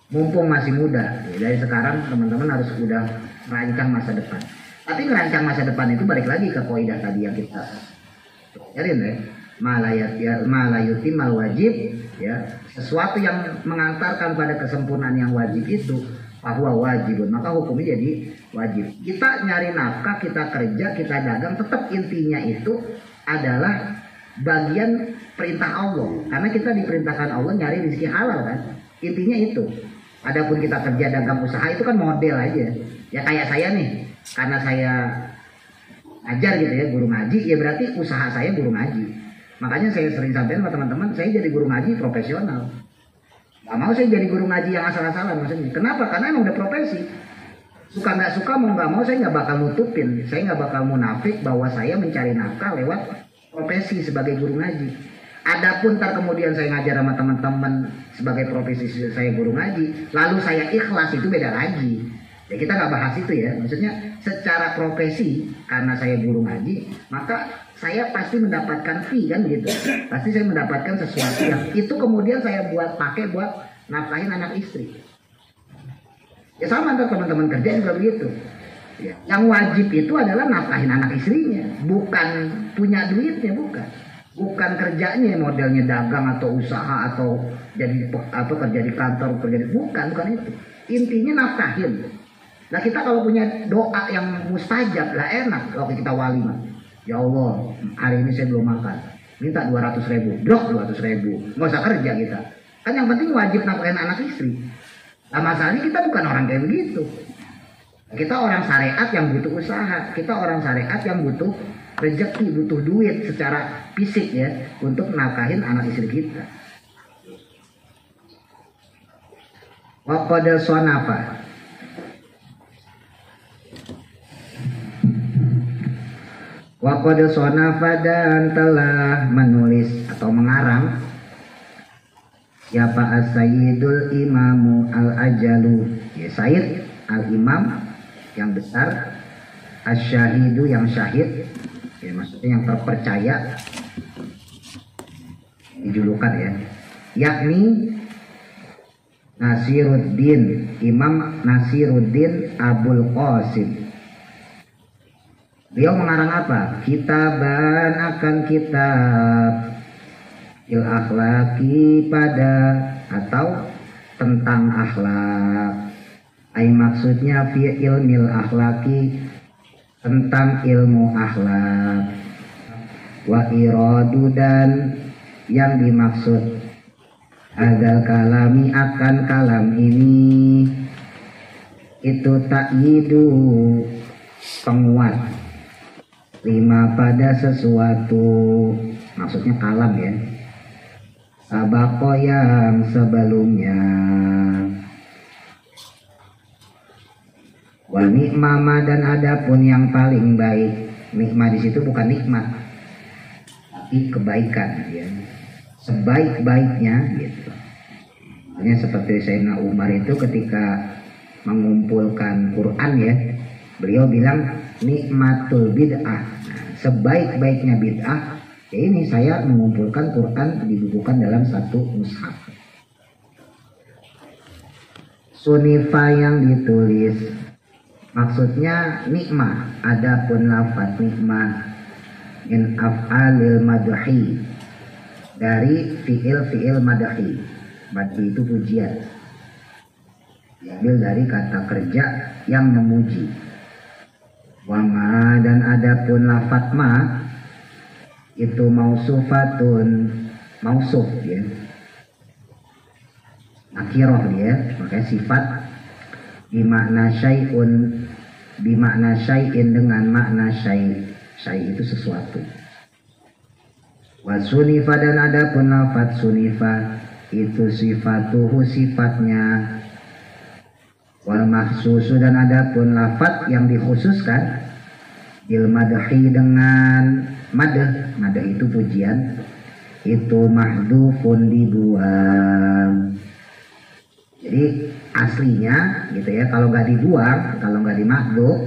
mumpung masih muda, ya, dari sekarang teman-teman harus udah merancang masa depan. Tapi merancang masa depan itu balik lagi ke kaidah tadi yang kita pelajarin ya, malayuti mal wajib ya, sesuatu yang mengantarkan pada kesempurnaan yang wajib itu bahwa wajib, maka hukumnya jadi wajib. Kita nyari nafkah, kita kerja, kita dagang, tetap intinya itu adalah bagian perintah Allah. Karena kita diperintahkan Allah nyari rezeki halal kan. Intinya itu. Adapun kita kerja, dagang, usaha itu kan model aja. Ya kayak saya nih, karena saya ngajar gitu ya, guru ngaji, ya berarti usaha saya guru ngaji. Makanya saya sering sampaikan sama teman-teman, saya jadi guru ngaji profesional. Gak mau saya jadi guru ngaji yang asal-asalan maksudnya. Kenapa? Karena emang udah profesi. Suka nggak suka, mau nggak mau, saya nggak bakal nutupin. Saya nggak bakal munafik bahwa saya mencari nafkah lewat profesi sebagai guru ngaji. Adapun ntar kemudian saya ngajar sama teman-teman sebagai profesi saya guru ngaji, lalu saya ikhlas, itu beda lagi. Ya kita nggak bahas itu ya. Maksudnya secara profesi, karena saya guru ngaji, maka saya pasti mendapatkan fee kan gitu. Pasti saya mendapatkan sesuatu yang itu kemudian saya pakai buat nafkahin anak istri. Ya sama ntar teman-teman kerja juga begitu. Ya. Yang wajib itu adalah nafkahin anak istrinya, bukan punya duitnya, bukan kerjanya modelnya dagang atau usaha atau jadi kerja di kantor, bukan itu. Intinya nafkahin. Nah kita kalau punya doa yang mustajab lah enak kalau kita wali mah. Ya Allah, hari ini saya belum makan, minta 200.000, blok 200.000, nggak usah kerja kita. Kan yang penting wajib nafkahin anak istri. Nah masalahnya kita bukan orang kayak begitu. Kita orang syariat yang butuh usaha, kita orang syariat yang butuh rezeki, butuh duit secara fisik ya, untuk nafkahin anak istri kita. Wa qad sonafa. Wa qad sonafa, dan telah menulis atau mengarang siapa as-sayyidul imamu al-ajalu, ya Sayyid al-imam yang besar, as-syahidu yang syahid, ya maksudnya yang terpercaya, dijulukan ya, yakni Nasiruddin, Imam Nasiruddin Abul Qasim. Beliau mengarang apa? Kitaban, akan kitab il akhlaki, pada atau tentang akhlak. Ai maksudnya fi ilmil akhlaki, tentang ilmu akhlak. Wa iradu, dan yang dimaksud adal kalami, akan kalam ini itu takyidu, penguat, lima pada sesuatu, maksudnya kalam ya, sabako yang sebelumnya. Wa nikmama, dan adapun yang paling baik. Nikmah di situ bukan nikmat, kebaikan ya, sebaik-baiknya gitu. Hanya seperti Sayyidina Umar itu ketika mengumpulkan Quran ya, beliau bilang nikmatul bid'ah. Nah, sebaik-baiknya bid'ah ya ini saya mengumpulkan Quran dibukukan dalam satu mushaf. Sunifa yang ditulis maksudnya nikmah, adapun lafaz nikmah min af'alil madhi dari fiil madhi. Madhi itu pujian, diambil dari kata kerja yang memuji. Wama dan adapun lafaz ma itu mausufatun, mausuf ya, nakirah dia, makanya sifat bimakna syai'in dengan makna syai' itu sesuatu. Wa sunifa dan adapun lafaz sunifa itu sifatuhu sifatnya. Wal mahsusu dan adapun lafaz yang dikhususkan bil madhi dengan madah itu pujian, itu mahdufun dibuang. Jadi aslinya gitu ya, kalau nggak dibuang, kalau nggak dimahduf,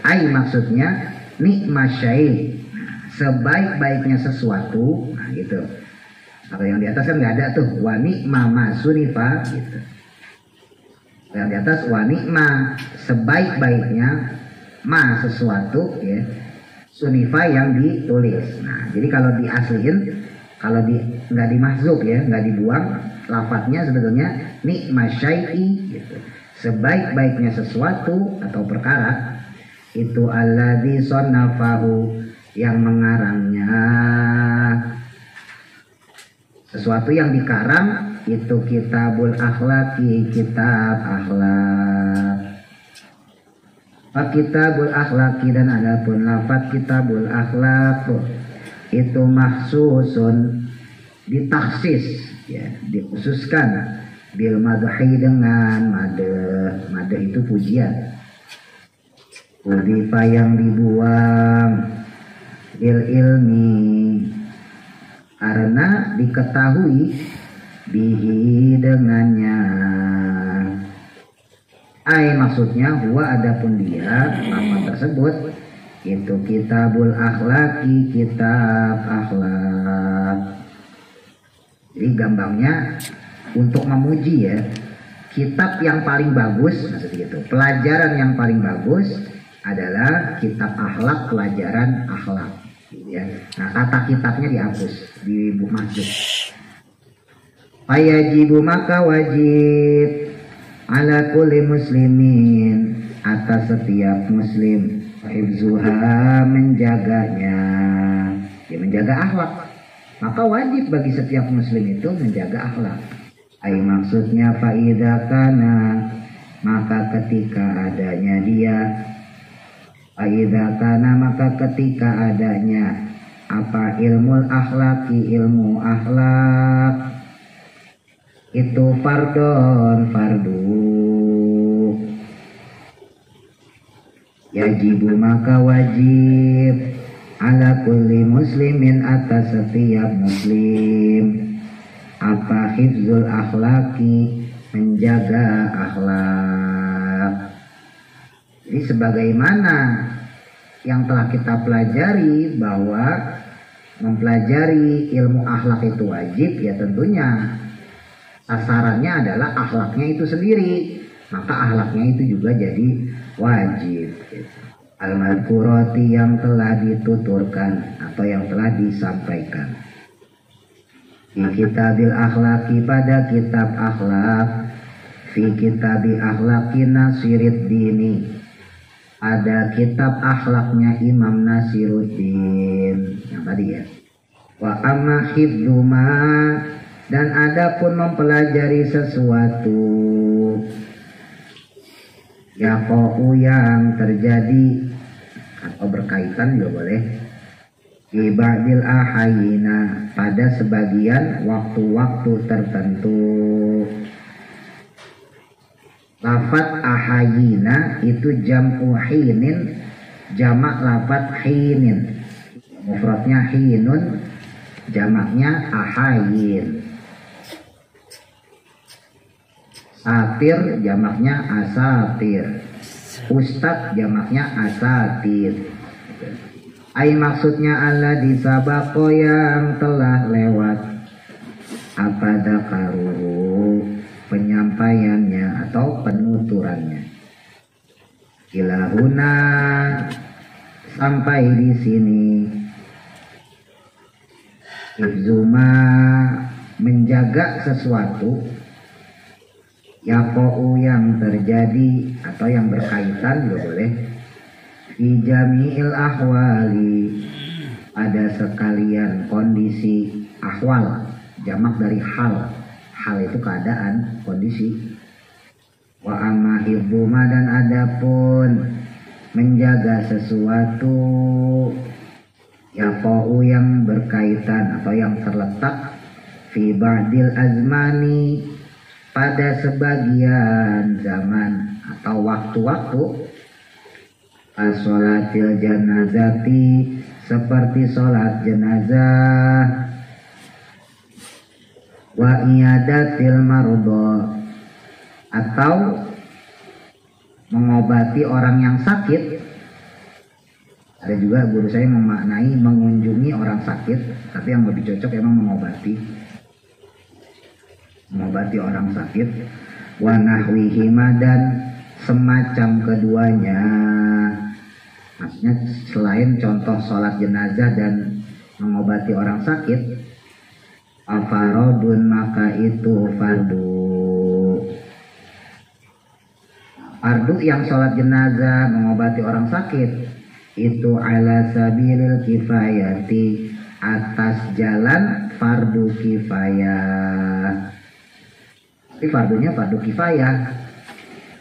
ai maksudnya nikma syai', sebaik-baiknya sesuatu. Nah gitu. Kalau yang di atas kan nggak ada tuh wa nikma ma sunifa gitu. Yang di atas wa nikma sebaik-baiknya ma sesuatu ya, sunifa yang ditulis. Nah jadi kalau diaslihin, kalau nggak dimahzuf ya, nggak dibuang, lafadznya sebetulnya nikma syai'i gitu. Sebaik-baiknya sesuatu atau perkara itu alladzi sonnafahu yang mengarangnya. Sesuatu yang dikarang itu kitabul akhlaki, kitab akhlak. Kitabul akhlaki dan adapun lafaz kitabul akhlak itu mahsusun, ditaksis ya, dikhususkan bil madhi dengan madah itu pujian. Udifa yang dibuang bil ilmi karena diketahui bihi dengannya. Ai maksudnya huwa adapun dia apa tersebut itu kitabul akhlaki, kitab akhlak. Jadi gampangnya untuk memuji ya, kitab yang paling bagus maksudnya itu, pelajaran yang paling bagus adalah kitab akhlak, pelajaran akhlak ya. Nah kata kitabnya dihapus di buku masjid. Fayajibu maka wajib ala kulli muslimin atas setiap muslim hifzuha menjaganya ya, menjaga akhlak. Maka wajib bagi setiap muslim itu menjaga akhlak. Ai maksudnya faidha kana maka ketika adanya dia, faidha kana maka ketika adanya apa ilmu akhlaki, ilmu akhlak itu fardon, fardu. Yajibu maka wajib ala kulli muslimin atas setiap muslim apa hifzul akhlaki, menjaga akhlak. Jadi sebagaimana yang telah kita pelajari bahwa mempelajari ilmu akhlak itu wajib ya, tentunya sasarannya adalah akhlaknya itu sendiri, maka akhlaknya itu juga jadi wajib gitu. Al-madhkurati yang telah dituturkan atau yang telah disampaikan fi kitabil akhlaki pada kitab akhlak, fi kitabi akhlaki Nasirid Dini, ada kitab akhlaknya Imam Nasiruddin yang tadi ya. Wa amma hifdzuma dan adapun mempelajari sesuatu yaqa'u yang terjadi atau berkaitan juga boleh di ba'dil ahayina pada sebagian waktu-waktu tertentu. Lafaz ahayina itu jam'u hinin, jamak lafaz hinin, mufradnya hinun, jamaknya ahayin. Satir jamaknya asatir. Ustad jamaknya asatir. Ai maksudnya Allah disabako yang telah lewat. Apa dakaruhu penyampaiannya atau penuturannya. Kilahuna sampai di sini. Ibzuma menjaga sesuatu yakou yang terjadi atau yang berkaitan juga boleh. Fi jami'il ahwali ada sekalian kondisi ahwal, jamak dari hal. Hal itu keadaan, kondisi. Wa amma hibuma dan adapun menjaga sesuatu yakou yang berkaitan atau yang terletak fi ba'dil azmani pada sebagian zaman atau waktu-waktu. As-sholatil janazati seperti sholat jenazah. Wa iyadatil marudha atau mengobati orang yang sakit. Ada juga guru saya memaknai mengunjungi orang sakit, tapi yang lebih cocok emang mengobati orang sakit. Wa nahwihima dan semacam keduanya. Maksudnya selain contoh sholat jenazah dan mengobati orang sakit, afarodun maka itu fardu yang sholat jenazah mengobati orang sakit itu ala sabilil kifayati atas jalan fardu kifayah. Tapi fardunya fardu kifayah.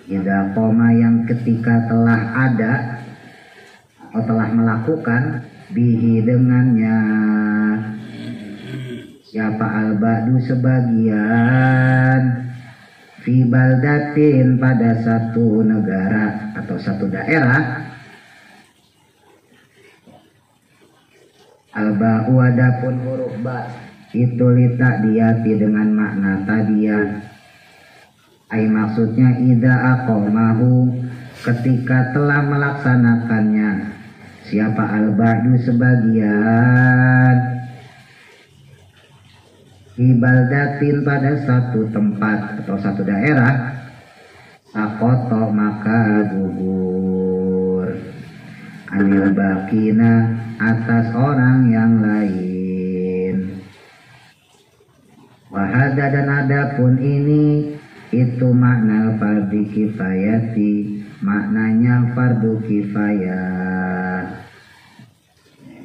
Idza qoma yang ketika telah ada atau telah melakukan bihi dengannya siapa al-ba'du sebagian fi baldatin pada satu negara atau satu daerah. Al-ba'u adapun huruf ba itu litak diati dengan makna tadiyah. Ai maksudnya idza aqamahu ketika telah melaksanakannya siapa al-ba'du sebagian ibaldatin pada satu tempat atau satu daerah sakoto maka gugur anil bakina atas orang yang lain. Wahada dan adapun ini itu makna fardu kifayati, maknanya fardu kifayah.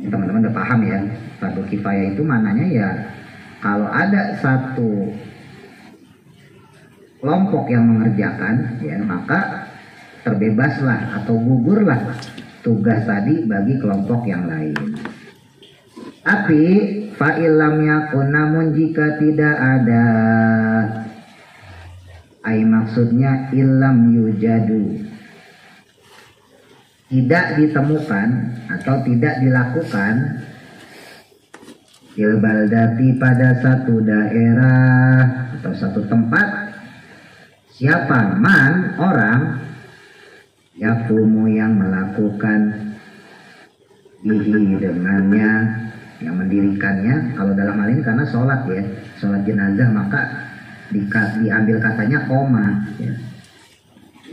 Teman-teman udah paham ya, fardu kifayah itu maknanya ya kalau ada satu kelompok yang mengerjakan ya maka terbebaslah atau gugurlah tugas tadi bagi kelompok yang lain. Tapi fa'ilam yakun namun jika tidak ada ai maksudnya ilam yujadu tidak ditemukan atau tidak dilakukan fil baldati pada satu daerah atau satu tempat siapa man orang yakumu yang melakukan bihi dengannya yang mendirikannya. Kalau dalam hal ini karena sholat ya, sholat jenazah maka diambil katanya koma ya.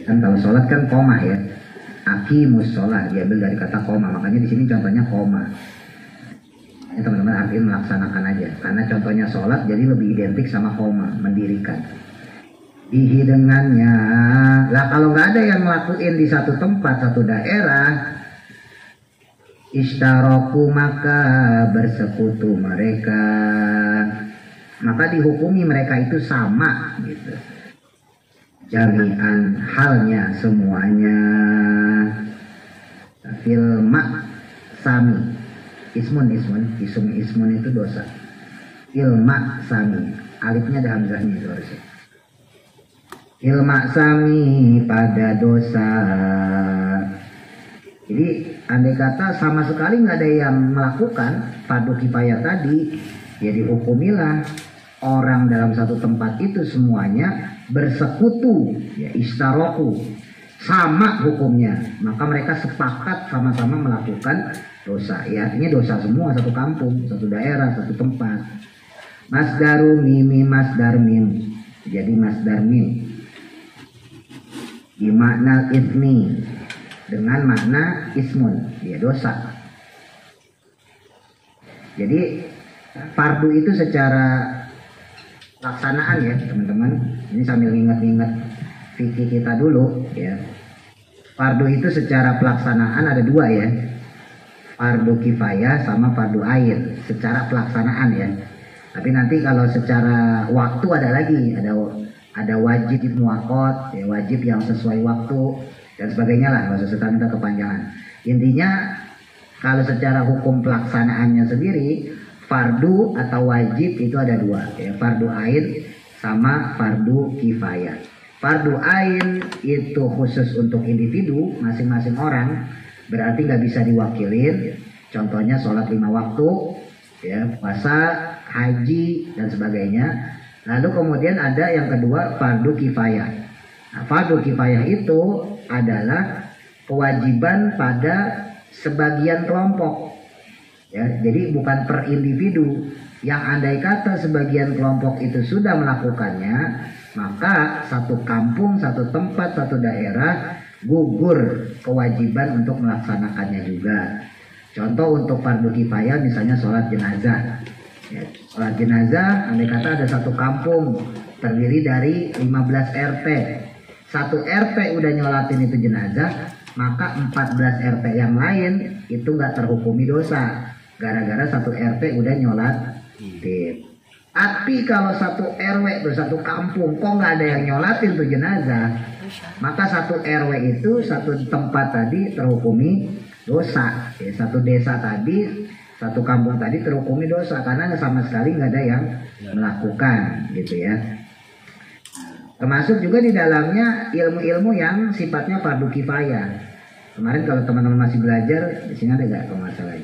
Kan kalau sholat kan koma ya, aqimus sholat diambil dari kata koma, makanya di sini contohnya koma ya, teman-teman artinya melaksanakan aja karena contohnya sholat jadi lebih identik sama koma, mendirikan bihi dengannya. Lah kalau nggak ada yang ngelakuin di satu tempat satu daerah istaroku maka bersekutu mereka, maka dihukumi mereka itu sama gitu. Jami'an halnya semuanya fil sami ismun itu dosa. Fil sami alifnya ada hamzahnya itu harusnya. Fil sami pada dosa. Jadi andai kata sama sekali nggak ada yang melakukan fardu kifayah tadi ya dihukumilah orang dalam satu tempat itu semuanya bersekutu, ya istaroku, sama hukumnya, maka mereka sepakat sama-sama melakukan dosa. Ya artinya dosa semua, satu kampung, satu daerah, satu tempat. Masdaru mimi masdar mim, jadi masdar mim bimakna ismi, dengan makna ismun, ya dosa. Jadi fardu itu secara pelaksanaan ya teman-teman, ini sambil ingat-ingat fikih kita dulu ya. Fardu itu secara pelaksanaan ada dua ya, fardu kifayah sama fardu ain secara pelaksanaan ya. Tapi nanti kalau secara waktu ada lagi, ada wajib muakkad, ya wajib yang sesuai waktu dan sebagainya lah, nggak usah kita kepanjangan. Intinya kalau secara hukum pelaksanaannya sendiri, fardu atau wajib itu ada dua, ya fardu ain sama fardu kifayah. Fardu ain itu khusus untuk individu masing-masing orang, berarti nggak bisa diwakilin. Contohnya sholat 5 waktu, ya puasa, haji dan sebagainya. Lalu kemudian ada yang kedua fardu kifayah. Nah, fardu kifayah itu adalah kewajiban pada sebagian kelompok. Ya, jadi bukan per individu. Yang andai kata sebagian kelompok itu sudah melakukannya, maka satu kampung, satu tempat, satu daerah gugur kewajiban untuk melaksanakannya juga. Contoh untuk fardu kifayah misalnya sholat jenazah. Ya, sholat jenazah, andai kata ada satu kampung terdiri dari 15 RT. Satu RT udah nyolatin itu jenazah, maka 14 RT yang lain itu nggak terhukumi dosa. Gara-gara satu RT udah nyolatin. Tapi kalau satu RW tuh satu kampung kok nggak ada yang nyolatin tuh jenazah, maka satu RW itu satu tempat tadi terhukumi dosa. Ya, satu desa tadi, satu kampung tadi terhukumi dosa karena sama sekali nggak ada yang melakukan gitu ya. Termasuk juga di dalamnya ilmu-ilmu yang sifatnya fardu kifayah. Kemarin kalau teman-teman masih belajar di sini ada nggak kalau nggak salah?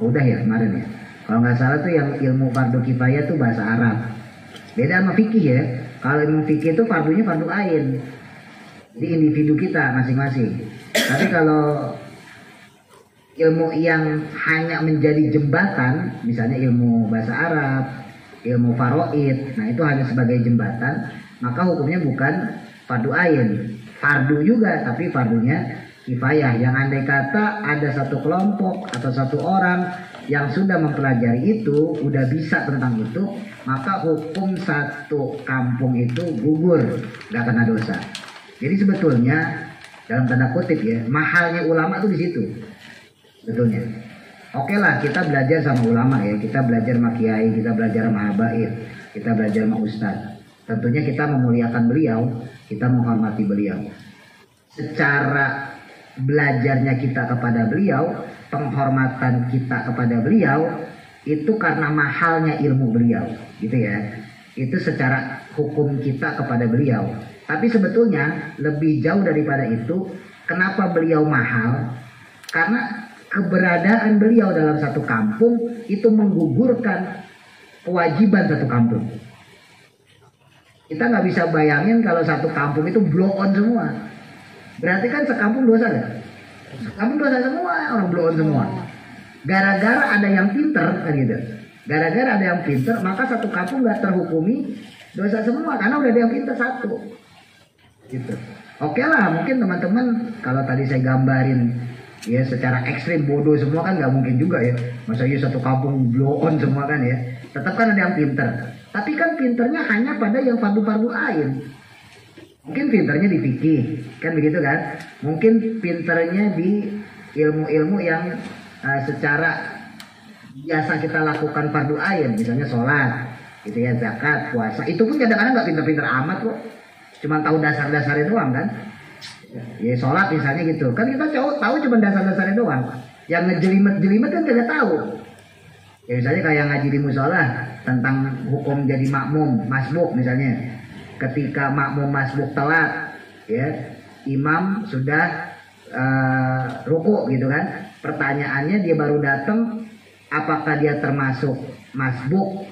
Udah ya kemarin ya. Kalau nggak salah tuh yang ilmu fardu kifayah tuh bahasa Arab. Beda sama fikih ya. Kalau ilmu fikih itu fardunya fardu ain. Jadi individu kita masing-masing. Tapi kalau ilmu yang hanya menjadi jembatan, misalnya ilmu bahasa Arab, ilmu faraid, nah itu hanya sebagai jembatan, maka hukumnya bukan fardu ain. Fardu juga, tapi fardunya kifayah. Yang andai kata ada satu kelompok atau satu orang yang sudah mempelajari itu, udah bisa tentang itu, maka hukum satu kampung itu gugur, gak kena dosa. Jadi sebetulnya dalam tanda kutip ya, mahalnya ulama tuh di situ. Betulnya. Oke lah, kita belajar sama ulama ya, kita belajar sama kiai, kita belajar sama habaib, kita belajar sama ustadz. Tentunya kita memuliakan beliau, kita menghormati beliau. Secara belajarnya kita kepada beliau, penghormatan kita kepada beliau itu karena mahalnya ilmu beliau, gitu ya. Itu secara hukum kita kepada beliau. Tapi sebetulnya lebih jauh daripada itu, kenapa beliau mahal? Karena keberadaan beliau dalam satu kampung itu menggugurkan kewajiban satu kampung. Kita nggak bisa bayangin kalau satu kampung itu blow on semua. Berarti kan sekampung dosa kan? Sekampung dosa semua, orang blow on semua. Gara-gara ada yang pinter kan gitu. Gara-gara ada yang pinter, maka satu kampung nggak terhukumi dosa semua karena udah ada yang pinter satu. Gitu. Oke lah, mungkin teman-teman kalau tadi saya gambarin ya secara ekstrim bodoh semua kan nggak mungkin juga ya. Masa iya satu kampung blow on semua kan ya. Tetap kan ada yang pinter. Tapi kan pinternya hanya pada yang fardu-fardu ain. Mungkin pinternya di fikih, kan begitu kan? Mungkin pinternya di ilmu-ilmu yang secara biasa kita lakukan fardu ain, misalnya sholat, gitu ya, zakat, puasa. Itu pun kadang-kadang nggak pinter-pinter amat kok. Cuma tahu dasar-dasarnya doang kan? Ya sholat misalnya gitu, kan kita tahu cuma dasar-dasarnya doang. Yang ngejelimet-jelimet kan tidak tahu. Ya misalnya kayak ngaji di musola tentang hukum jadi makmum, masbuk misalnya. Ketika makmum masbuk telat, ya imam sudah ruku gitu kan. Pertanyaannya dia baru datang, apakah dia termasuk masbuk,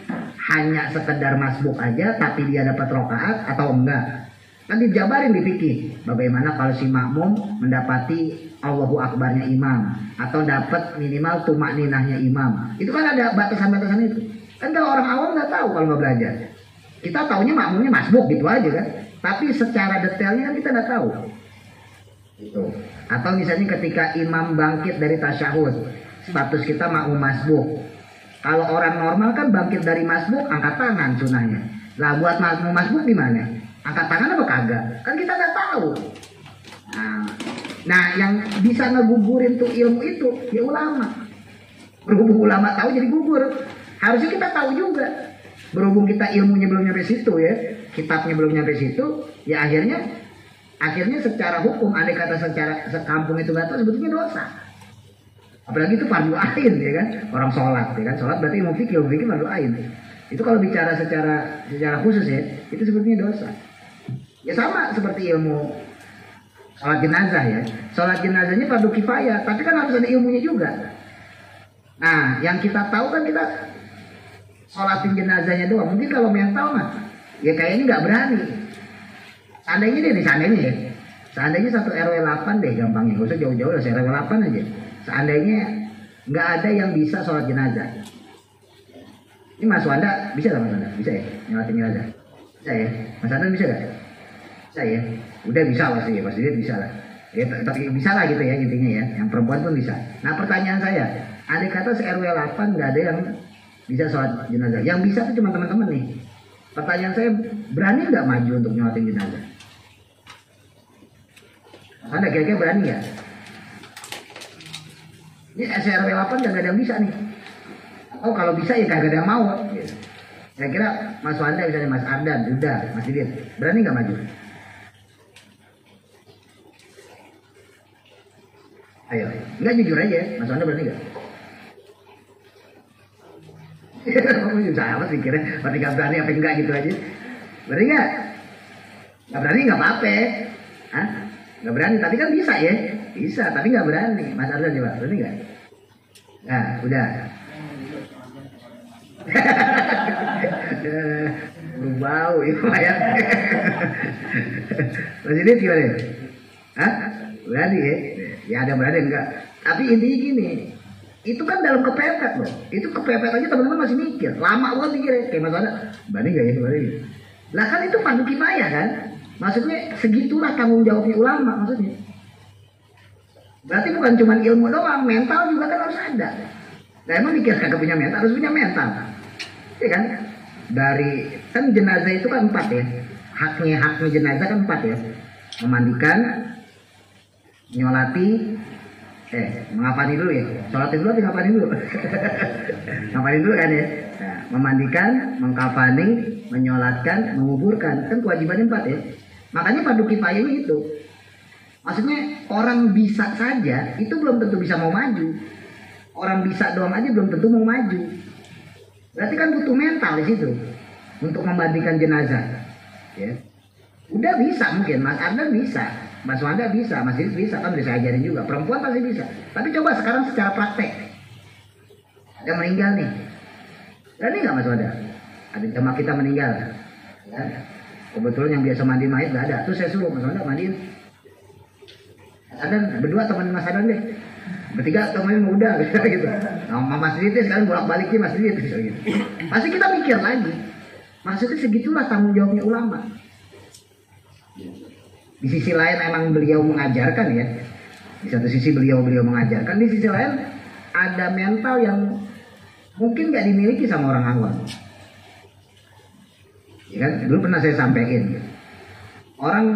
hanya sekedar masbuk aja tapi dia dapat rokaat atau enggak. Kan dijabarin di fikih bagaimana kalau si makmum mendapati Allahu Akbarnya imam atau dapat minimal tumak ninahnya imam. Itu kan ada batasan-batasan itu. Kan kalau orang awam nggak tahu kalau nggak belajar. Kita taunya makmumnya masbuk gitu aja kan. Tapi secara detailnya kan kita nggak tahu. Gitu. Atau misalnya ketika imam bangkit dari tasyahud, status kita makmum masbuk. Kalau orang normal kan bangkit dari masbuk angkat tangan sunahnya. Lah buat makmum masbuk gimana? Angkat tangan apa kagak? Kan kita nggak tahu. Nah, yang bisa ngegugurin tuh ilmu itu ya ulama. Berhubung ulama tahu jadi gugur. Harusnya kita tahu juga. Berhubung kita ilmunya belum nyampe situ ya, kitabnya belum nyampe situ, ya akhirnya secara hukum, andai kata secara sekampung itu nggak tahu, sebetulnya dosa. Apalagi itu fardu ain ya kan, orang sholat ya kan, sholat berarti ilmu fikih fardu ain. Itu kalau bicara secara khusus ya, itu sebetulnya dosa. Ya sama seperti ilmu sholat jenazah ya. Sholat jenazahnya fardu kifayah, tapi kan harus ada ilmunya juga. Nah, yang kita tahu kan kita sholatin jenazahnya doang. Mungkin kalau mental mah, ya kayaknya nggak berani. Seandainya satu RW 8 deh gampangnya, nggak usah jauh-jauh lah, RW 8 aja. Seandainya nggak ada yang bisa sholat jenazah. Ini Mas Wanda bisa nggak Mas Wanda? Bisa ya nyolatin jenazah? Bisa ya? Mas Wanda bisa nggak? Bisa ya? Udah bisa pasti dia bisa lah. Ya, tapi bisa lah gitu ya intinya ya. Yang perempuan pun bisa. Nah pertanyaan saya, andai kata se-RW 8 nggak ada yang bisa sholat jenazah. Yang bisa tuh cuma teman-teman nih. Pertanyaan saya, berani nggak maju untuk nyolatin jenazah? Anda kira-kira berani nggak? Ini SRW 8 nggak ada yang bisa nih. Oh kalau bisa ya kagak ada yang mau. Saya kira Mas Wanda misalnya Mas Ardan, udah Mas Didit, berani nggak maju? Ayo, nggak jujur aja, Mas Wanda berani nggak? Kamu sama sih kira, berarti nggak berani apa enggak gitu aja. Berani nggak? Nggak berani nggak apa-apa. Hah? Nggak berani, tapi kan bisa ya? Bisa, tapi nggak berani. Mas Ardan coba, berani nggak? Nah, udah. Bau itu ya. Mas Didit gimana? Hah? Berani ya? Ya ada berani enggak? Tapi intinya gini, itu kan dalam kepepet loh. Itu kepepet aja teman-teman masih mikir. Lama banget mikir ya. Kayak Mas Wanda, berani nggak ya? Berani. Lah kan itu fardu kifayah kan? Maksudnya segitulah tanggung jawabnya ulama maksudnya. Berarti bukan cuma ilmu doang, mental juga kan harus ada. Nah emang dikira kagak punya mental, harus punya mental. Iya kan? Dari kan jenazah itu kan 4 ya. Haknya jenazah kan 4 ya. Memandikan, nyolati, mengapani dulu ya. Sholatin dulu atau ngapani dulu? Ngapani dulu kan ya. Nah, memandikan, mengkafani, menyolatkan, menguburkan. Kan kewajibannya 4 ya. Makanya fardu kifayahnya itu. Maksudnya orang bisa saja itu belum tentu bisa mau maju. Orang bisa doang aja belum tentu mau maju. Berarti kan butuh mental di situ untuk memandikan jenazah. Ya. Udah bisa mungkin, Mas Ardan bisa, Mas Wanda bisa, Mas Didit bisa, kan bisa ajarin juga. Perempuan pasti bisa. Tapi coba sekarang secara praktek. Ada meninggal nih. Berani nggak Mas Wanda? Ada jamaah kita meninggal. Ya. Kebetulan yang biasa mandi mayat nggak ada. Terus saya suruh Mas Wanda mandiin. Ada berdua teman Mas Ardan deh. Bertiga temannya muda gitu. Nah, Mas Didit sekarang bolak-baliknya Mas Didit gitu. Pasti kita mikir lagi. Maksudnya segitulah tanggung jawabnya ulama. Di sisi lain emang beliau mengajarkan ya. Di satu sisi beliau mengajarkan, di sisi lain ada mental yang mungkin nggak dimiliki sama orang awam. Ya kan? Dulu pernah saya sampaikan. Orang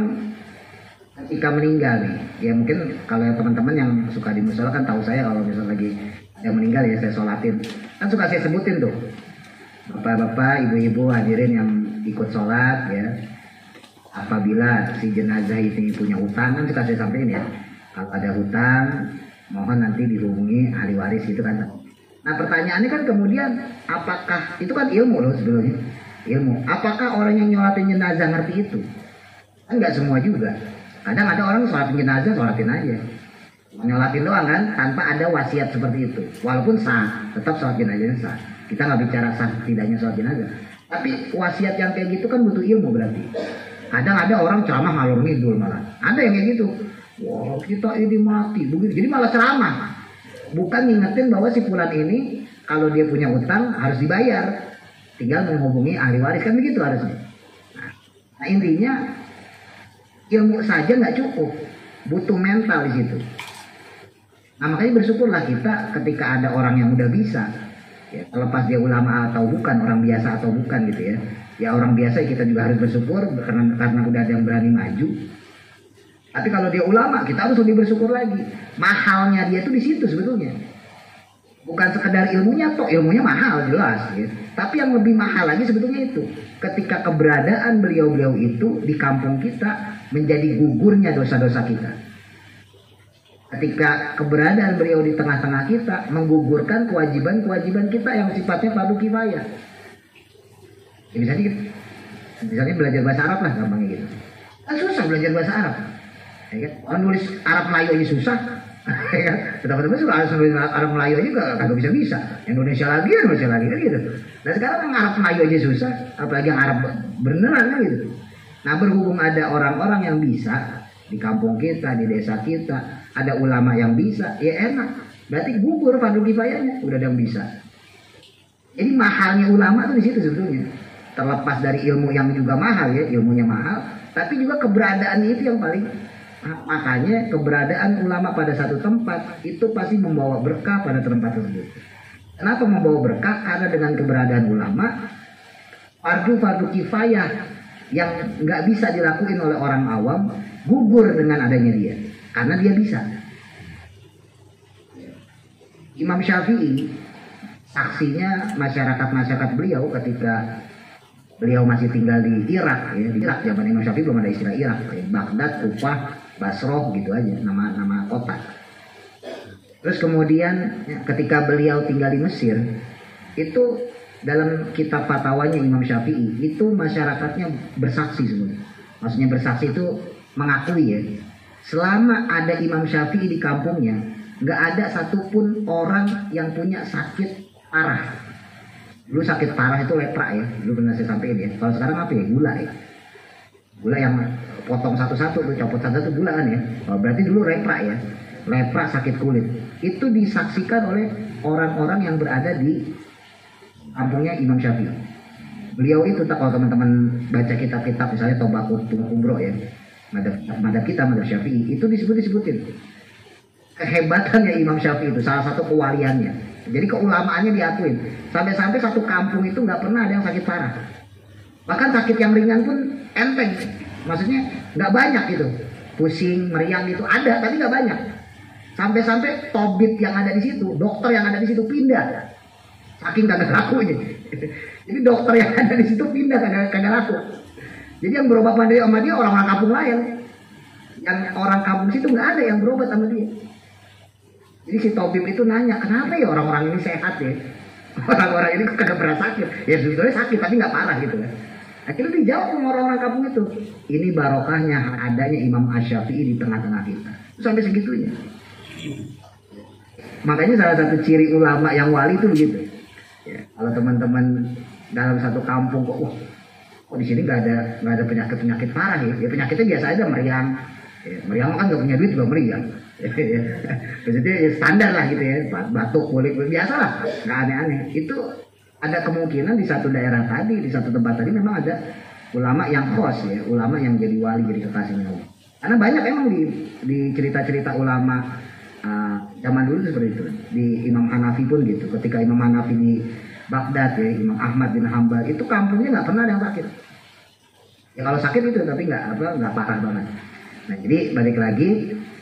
ketika meninggal nih, ya mungkin kalau teman-teman yang suka di musola kan tahu saya kalau misalnya lagi yang meninggal ya saya sholatin. Kan suka saya sebutin tuh. Bapak-bapak, ibu-ibu hadirin yang ikut sholat ya. Apabila si jenazah ini punya hutang kan suka saya sampaikan ya. Kalau ada hutang, mohon nanti dihubungi ahli waris itu kan. Nah pertanyaannya kan kemudian apakah itu kan ilmu loh sebelumnya. Ilmu. Apakah orang yang nyolatin jenazah ngerti itu? Kan nggak semua juga. Kadang ada orang sholatin jenazah, sholatin aja. Nyolatin doang kan, tanpa ada wasiat seperti itu. Walaupun sah, tetap sholat jenazah sah. Kita nggak bicara sah tidaknya sholat jenazah. Tapi wasiat yang kayak gitu kan butuh ilmu berarti. Kadang ada orang ceramah ngalor ngidul malah. Ada yang kayak gitu. Wah, kita ini mati begitu. Jadi malah ceramah. Bukan ngingetin bahwa si fulan ini kalau dia punya utang harus dibayar. Tinggal menghubungi ahli waris, kan begitu harusnya. Nah intinya ilmu saja nggak cukup, butuh mental di situ. Nah makanya bersyukurlah kita ketika ada orang yang udah bisa, ya, terlepas dia ulama atau bukan, orang biasa atau bukan gitu ya. Ya orang biasa kita juga harus bersyukur karena udah ada yang berani maju. Tapi kalau dia ulama kita harus lebih bersyukur lagi. Mahalnya dia tuh di situ sebetulnya. Bukan sekedar ilmunya, toh ilmunya mahal jelas. Ya. Tapi yang lebih mahal lagi sebetulnya itu. Ketika keberadaan beliau-beliau itu di kampung kita menjadi gugurnya dosa-dosa kita. Ketika keberadaan beliau di tengah-tengah kita menggugurkan kewajiban-kewajiban kita yang sifatnya fardu kifayah. Ya, misalnya belajar bahasa Arab lah gampangnya gitu. Kan susah belajar bahasa Arab. Ya kan? Orang nulis Arab Melayu aja susah. Ya kan? Betapa-betapa harus nulis Arab Melayu aja kagak bisa-bisa. Indonesia lagi kan gitu. Nah sekarang yang Arab Melayu aja susah, apalagi yang Arab beneran kan gitu. Nah berhubung ada orang-orang yang bisa di kampung kita, di desa kita, ada ulama yang bisa, ya enak. Berarti gugur fardu kifayahnya, udah ada yang bisa. Jadi mahalnya ulama tuh di situ sebetulnya. Terlepas dari ilmu yang juga mahal ya, ilmunya mahal, tapi juga keberadaan itu yang paling. Makanya keberadaan ulama pada satu tempat itu pasti membawa berkah pada tempat tersebut. Kenapa membawa berkah? Karena dengan keberadaan ulama, fardu kifayah yang nggak bisa dilakuin oleh orang awam gugur dengan adanya dia, karena dia bisa. Imam Syafi'i saksinya masyarakat beliau ketika beliau masih tinggal di Irak ya, di Irak zaman Imam Syafi'i belum ada istilah Irak, ya. Baghdad, Kufah, Basroh gitu aja nama kota. Terus kemudian ya, ketika beliau tinggal di Mesir itu dalam kitab fatwanya Imam Syafi'i itu masyarakatnya bersaksi semua. Maksudnya bersaksi itu mengakui ya, selama ada Imam Syafi'i di kampungnya nggak ada satupun orang yang punya sakit parah. Dulu sakit parah itu lepra ya, dulu pernah saya sampaikan ya. Kalau sekarang apa ya, gula ya, gula yang potong satu-satu tuh, copot satu-satu gula kan ya. Oh, berarti dulu lepra ya, lepra sakit kulit itu disaksikan oleh orang-orang yang berada di kampungnya Imam Syafi'i. Beliau itu tak, kalau teman-teman baca kitab-kitab misalnya Tobaqutul Kubro ya, madhab kita, madhab Syafi'i, itu disebutin kehebatannya Imam Syafi'i itu, salah satu kewaliannya. Jadi keulamaannya diakuin. Sampai-sampai satu kampung itu nggak pernah ada yang sakit parah. Bahkan sakit yang ringan pun enteng. Maksudnya nggak banyak gitu. Pusing, meriang gitu ada, tapi nggak banyak. Sampai-sampai tabib yang ada di situ, dokter yang ada di situ pindah. Saking kagak lakunya. Jadi dokter yang ada di situ pindah kagak laku. Jadi yang berobat sama dia orang-orang kampung lain. Yang orang kampung situ nggak ada yang berobat sama dia. Jadi si tabib itu nanya, kenapa ya orang-orang ini sehat ya? Orang-orang ini kagak pernah sakit. Ya sebetulnya sakit tapi nggak parah gitu kan. Akhirnya dijawab sama orang-orang kampung itu. Ini barokahnya adanya Imam Asy-Syafi'i di tengah-tengah kita. Sampai segitunya. Makanya salah satu ciri ulama yang wali itu begitu. Ya, kalau teman-teman dalam satu kampung kok di sini nggak ada penyakit parah ya. Ya penyakitnya biasa aja, meriang. Ya, meriang kan nggak punya duit juga meriang. Maksudnya ya standar lah gitu ya, batuk, kulit biasa lah, nggak aneh-aneh. Itu ada kemungkinan di satu daerah tadi, di satu tempat tadi memang ada ulama yang khos ya, ulama yang jadi wali, jadi kekasihnya Allah. Karena banyak emang di cerita-cerita ulama zaman dulu seperti itu. Di Imam Hanafi pun gitu. Ketika Imam Hanafi di Baghdad ya, Imam Ahmad bin Hambal itu kampungnya nggak pernah ada yang sakit. Ya kalau sakit itu tapi nggak parah banget. Nah jadi balik lagi.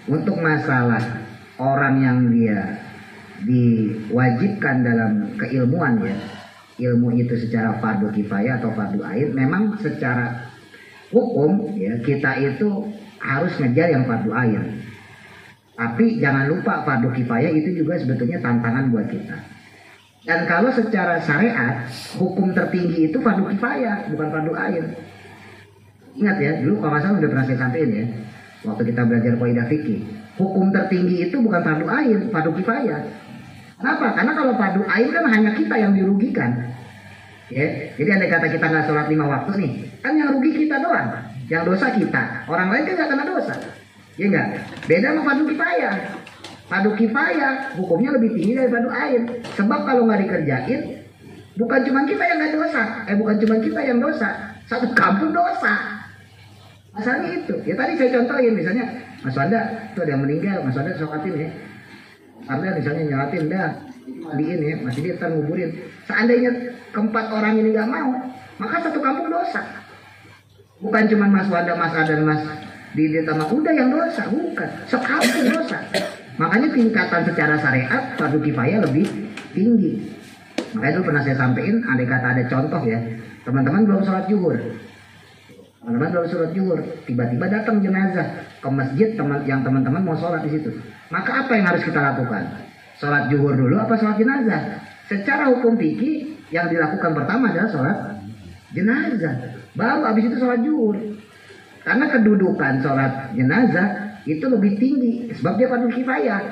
Untuk masalah orang yang dia diwajibkan dalam keilmuan ya, ilmu itu secara fardu kifayah atau fardu ain, memang secara hukum ya kita itu harus ngejar yang fardu ain. Tapi jangan lupa fardu kifayah itu juga sebetulnya tantangan buat kita. Dan kalau secara syariat hukum tertinggi itu fardu kifayah, bukan fardu ain. Ingat ya, dulu kalau nggak salah udah pernah saya sampaikan ya. Waktu kita belajar kaidah fikih, hukum tertinggi itu bukan fardu ain, fardu kifayah. Kenapa? Karena kalau fardu ain kan hanya kita yang dirugikan. Ya, jadi andai kata kita nggak sholat 5 waktu nih, kan yang rugi kita doang, yang dosa kita, orang lain kan nggak kena dosa, ya nggak? Beda sama fardu kifayah. Fardu kifayah hukumnya lebih tinggi dari fardu ain, sebab kalau nggak dikerjain, bukan cuma kita yang nggak dosa, bukan cuma kita yang dosa, satu kampung dosa. Masalahnya itu, ya tadi saya contohin misalnya, Mas Wanda, tuh ada yang meninggal, Mas Wanda sokatin ya, Anda misalnya nyalatin dah. Mandiin ya, masih dia ntar nguburin. Seandainya keempat orang ini nggak mau, maka satu kampung dosa. Bukan cuma Mas Wanda, Mas Adan, Mas Didi sama udah yang dosa, bukan. Sekampung dosa. Makanya tingkatan secara syariat fardu kifayah lebih tinggi. Makanya itu pernah saya sampaikan, andai kata ada contoh ya, teman-teman belum sholat zuhur. Teman-teman belum sholat zuhur, tiba-tiba datang jenazah ke masjid yang teman-teman mau sholat di situ. Maka apa yang harus kita lakukan? Sholat zuhur dulu apa sholat jenazah? Secara hukum fikih yang dilakukan pertama adalah sholat jenazah. Baru habis itu sholat zuhur. Karena kedudukan sholat jenazah itu lebih tinggi sebab dia fardu kifayah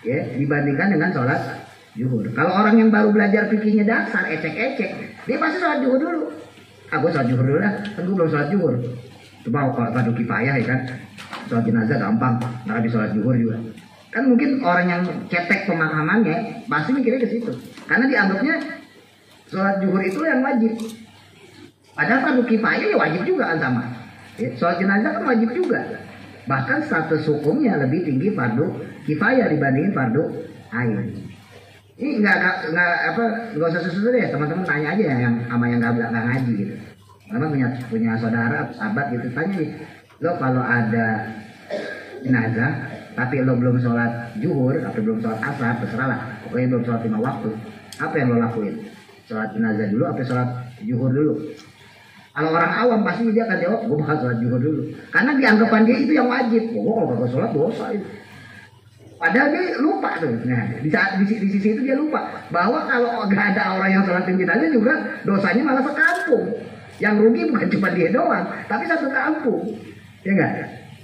ya, dibandingkan dengan sholat zuhur. Kalau orang yang baru belajar fikihnya dasar, ecek-ecek, dia pasti sholat zuhur dulu. Gue sholat zuhur dulu lah, kan gue belum sholat zuhur. Coba kalau fardu kifayah ya kan, sholat jenazah gampang, nggak habis sholat zuhur juga. Kan mungkin orang yang cetek pemahamannya pasti mikirnya ke situ. Karena dianggapnya sholat zuhur itu yang wajib. Padahal fardu kifayah ya wajib juga kan sama. Ya, sholat jenazah kan wajib juga. Bahkan status hukumnya lebih tinggi fardu kifayah dibandingin fardu ain. Ini nggak usah susu deh, teman-teman tanya aja ya yang sama yang nggak ngaji gitu. Teman punya saudara, sahabat gitu, tanya nih, lo kalau ada jenazah tapi lo belum sholat zuhur atau belum sholat asar, terserah lah, pokoknya belum sholat 5 waktu, apa yang lo lakuin? Sholat jenazah dulu atau sholat zuhur dulu? Kalau orang awam pasti dia akan jawab, gue bakal sholat zuhur dulu, karena dianggapan dia itu yang wajib. Gue kalau kagak sholat dosa itu. Padahal dia lupa tuh. Nah, di sisi itu dia lupa bahwa kalau nggak ada orang yang sholat jenazah juga dosanya malah sekampung. Yang rugi bukan cuma dia doang, tapi satu kampung, ya enggak?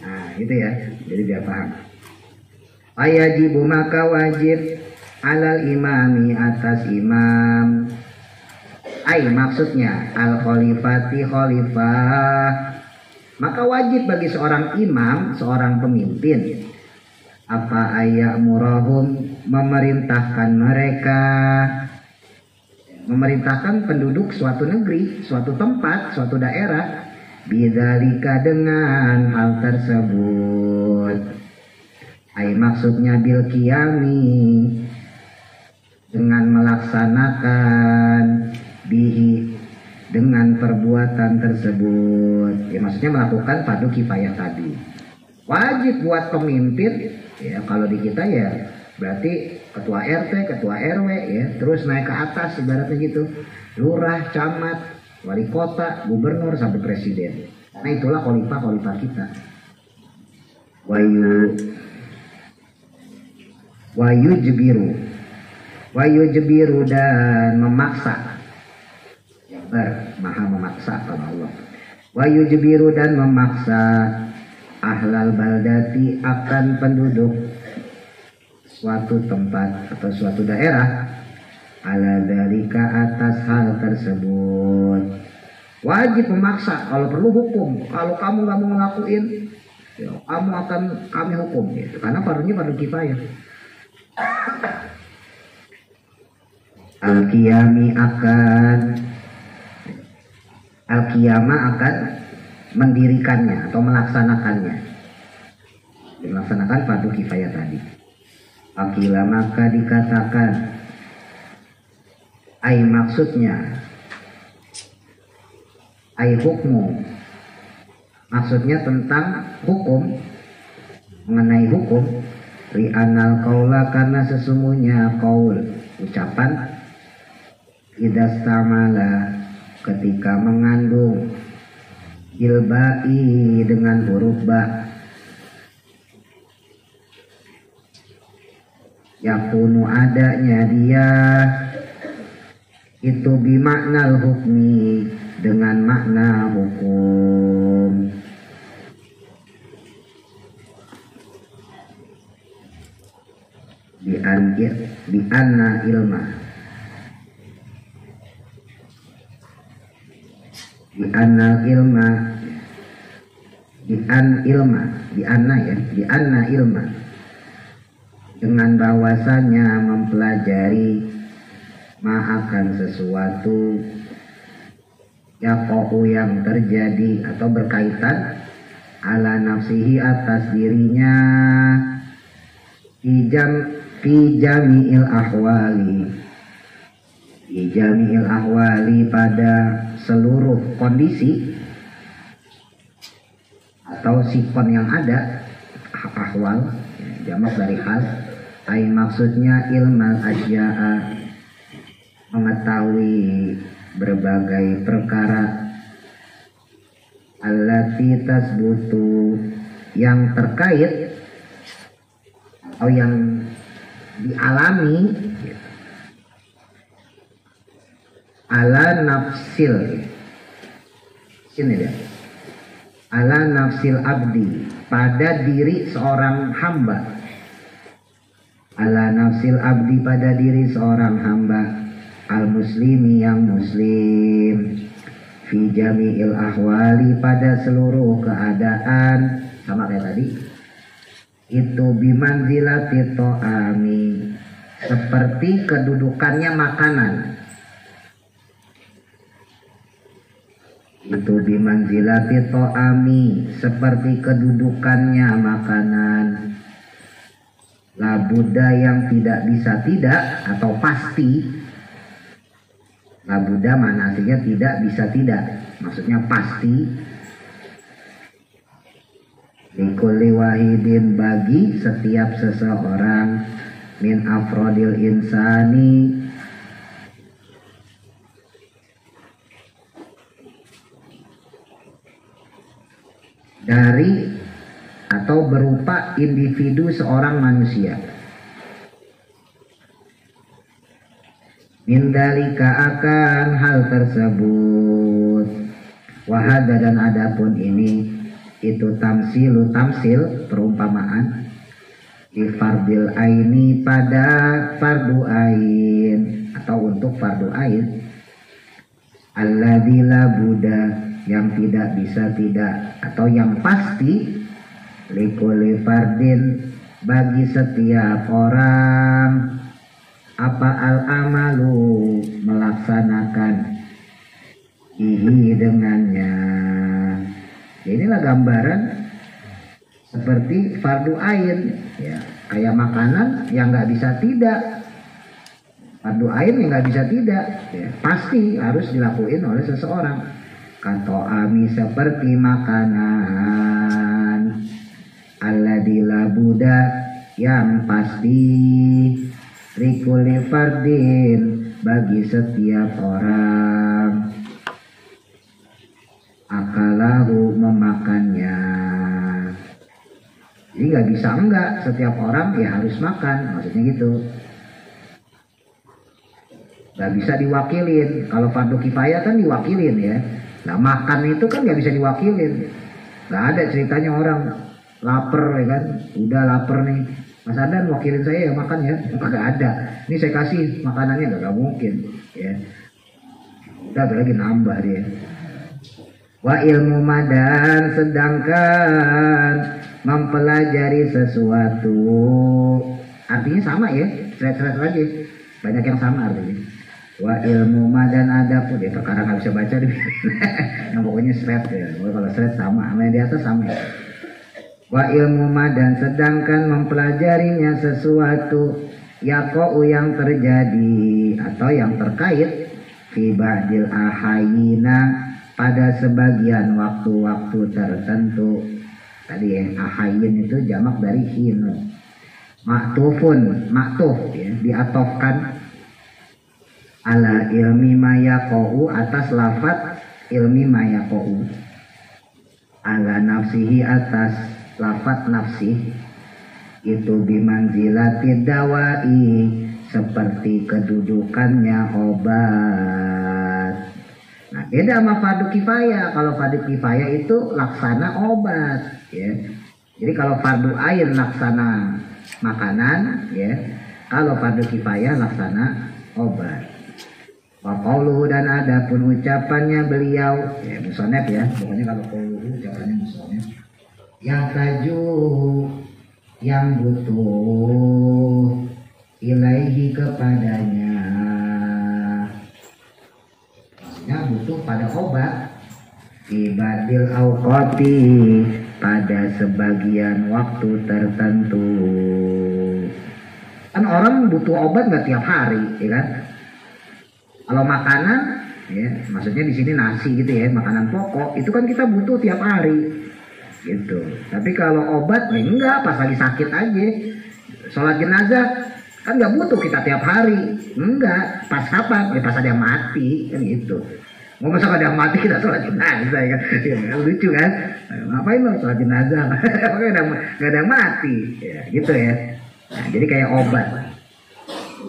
Nah, itu ya. Jadi biar paham. Ayajibu maka wajib alal imami atas imam. Maksudnya al khalifati khalifah. Maka wajib bagi seorang imam, seorang pemimpin, apa ayak murahum, memerintahkan mereka, memerintahkan penduduk suatu negeri, suatu tempat, suatu daerah, bidzalika dengan hal tersebut. Maksudnya bil qiyami, dengan melaksanakan, bihi, dengan perbuatan tersebut. Ya maksudnya melakukan fardu kifayah tadi. Wajib buat pemimpin, ya kalau di kita ya berarti ketua RT, ketua RW ya, terus naik ke atas ibaratnya gitu, lurah, camat, wali kota, gubernur sampai presiden. Nah itulah khalifah kita. Wayu jebiru dan memaksa. Maha memaksa kalau Allah. Wayu jebiru dan memaksa ahlal baldati akan penduduk suatu tempat atau suatu daerah ala dzalika atas hal tersebut. Wajib memaksa, kalau perlu hukum. Kalau kamu nggak mau ngelakuin, ya, kamu akan kami hukum gitu. Karena fardunya fardu kifayah. Al-qiyama akan mendirikannya atau melaksanakannya. Melaksanakan fardu kifayah tadi. Akila maka dikatakan maksudnya hukmu, maksudnya tentang hukum, mengenai hukum, ri'anal qaula karena sesungguhnya qaul, ucapan, idastamala ketika mengandung ilbai dengan huruf ba, yakunu adanya dia itu bimaknal hukmi dengan makna hukum. bi anna ilma bi anna ilma dengan bahwasanya mempelajari akan sesuatu yaqa'u yang terjadi atau berkaitan ala nafsihi atas dirinya fi jami'il ahwali pada seluruh kondisi atau sikon yang ada, ahwal jamak dari hal, ai maksudnya ilmal asya'a, mengetahui berbagai perkara, allati tasbutu, yang terkait atau yang dialami ala nafsil, sini dia, ala nafsil abdi, pada diri seorang hamba, ala nafsil abdi, pada diri seorang hamba, al muslimi yang muslim, fi jami'il ahwali, pada seluruh keadaan, sama kayak tadi, itu bimanzilati to'ami, seperti kedudukannya makanan. Itu bimanzilati to'ami, seperti kedudukannya makanan. Labuda, yang tidak bisa tidak atau pasti. Labuda mana artinya tidak bisa tidak, maksudnya pasti. Likulli wahidin, bagi setiap seseorang, min afrodil insani, dari atau berupa individu seorang manusia, min dalika, akan hal tersebut, wahada, dan adapun ini, itu tamsil perumpamaan, di fardil aini, pada fardu ain atau untuk fardu ain, alladzi la buddha, yang tidak bisa tidak atau yang pasti, likulli fardin, bagi setiap orang, apa al-amalu, melaksanakan, ihi, dengannya. Inilah gambaran seperti fardu ain, ya, kayak makanan yang nggak bisa tidak, fardu ain yang nggak bisa tidak, ya, pasti harus dilakuin oleh seseorang. Kato'ami, seperti makanan, alladzi la buddha, yang pasti, likulli fardin, bagi setiap orang, akalahu, memakannya. Jadi nggak bisa enggak, setiap orang ya harus makan, maksudnya gitu. Nggak bisa diwakilin. Kalau fardu kifayah kan diwakilin ya. Nah makan itu kan nggak bisa diwakilin. Nggak ada ceritanya orang lapar ya kan, udah lapar nih, Mas Adan wakilin saya ya makan ya, nggak ada. Ini saya kasih makanannya, nggak mungkin ya. Udah lagi nambah dia. Wa ilmu madan, sedangkan mempelajari sesuatu, artinya sama ya, seret-seret aja, banyak yang sama artinya. Wa ilmu madan, ada pun ya, perkara nggak bisa baca deh. Yang pokoknya seret ya, kalau seret sama yang di atas sama ya. Wa ilmu madan, sedangkan mempelajarinya sesuatu, yaqa'u, yang terjadi atau yang terkait, fi ba'dil ahayina, pada sebagian waktu-waktu tertentu. Tadi ya, ahayin itu jamak dari hinu. Maktufun, maktuf ya, diatofkan ala ilmi mayaqa'u, atas lafaz ilmi mayaqa'u, ala nafsihi, atas lafaz nafsih, itu bimanzilati dawai, seperti kedudukannya obat. Nah beda sama fardu kifayah. Kalau fardu kifayah itu laksana obat ya. Jadi kalau fardu ain laksana makanan ya, Kalau fardu kifayah laksana obat. Wa qauluhu dan ada pun ucapannya beliau ya musonef ya, pokoknya kalau qauluhu ucapannya musonef yang taju yang butuh ilaihi kepadanya, maksudnya butuh pada obat ibadil auqati pada sebagian waktu tertentu. Kan orang butuh obat nggak tiap hari, ya kan? Kalau makanan, ya maksudnya di sini nasi gitu ya, makanan pokok itu kan kita butuh tiap hari, gitu. Tapi kalau obat, ya enggak, pas lagi sakit aja. Sholat jenazah kan nggak butuh kita tiap hari, enggak. Pas kapan? Ya pas ada yang mati, kan gitu. Mau masa ada yang mati kita sholat jenazah ya kan? Ya, lucu kan? Ngapain lo sholat jenazah? Nggak ada yang mati, ya, gitu ya. Nah, jadi kayak obat.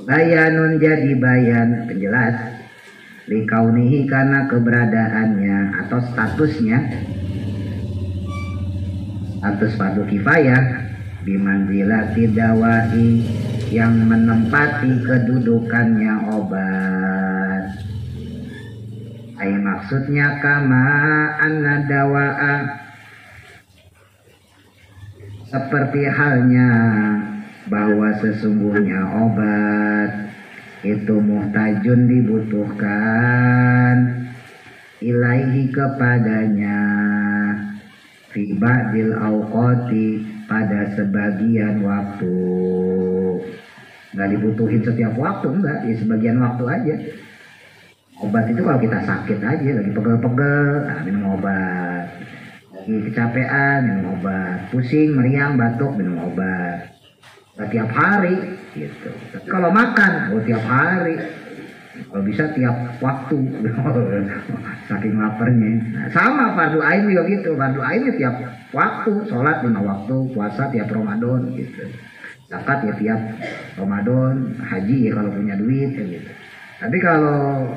Bayanun jadi bayan penjelas. Likaunihi karena keberadaannya atau statusnya, status fardu kifayah bimanzilati dawai yang menempati kedudukannya obat. Ay maksudnya kama anna dawa'a seperti halnya bahwa sesungguhnya obat itu muhtajun dibutuhkan ilaihi kepadanya fi ba'dil auqati pada sebagian waktu. Nggak dibutuhin setiap waktu, enggak, ya sebagian waktu aja. Obat itu kalau kita sakit aja, lagi pegel-pegel, minum obat. Lagi kecapean, minum obat. Pusing, meriang, batuk, minum obat. Nah, tiap hari gitu. Tapi kalau makan, tiap hari. Kalau bisa tiap waktu. Saking laparnya. Nah, sama fardu ain juga gitu. Fardu ainnya tiap waktu. Sholat 5 waktu, puasa tiap Ramadan gitu. Zakat ya tiap Ramadan, haji ya kalau punya duit ya gitu. Tapi kalau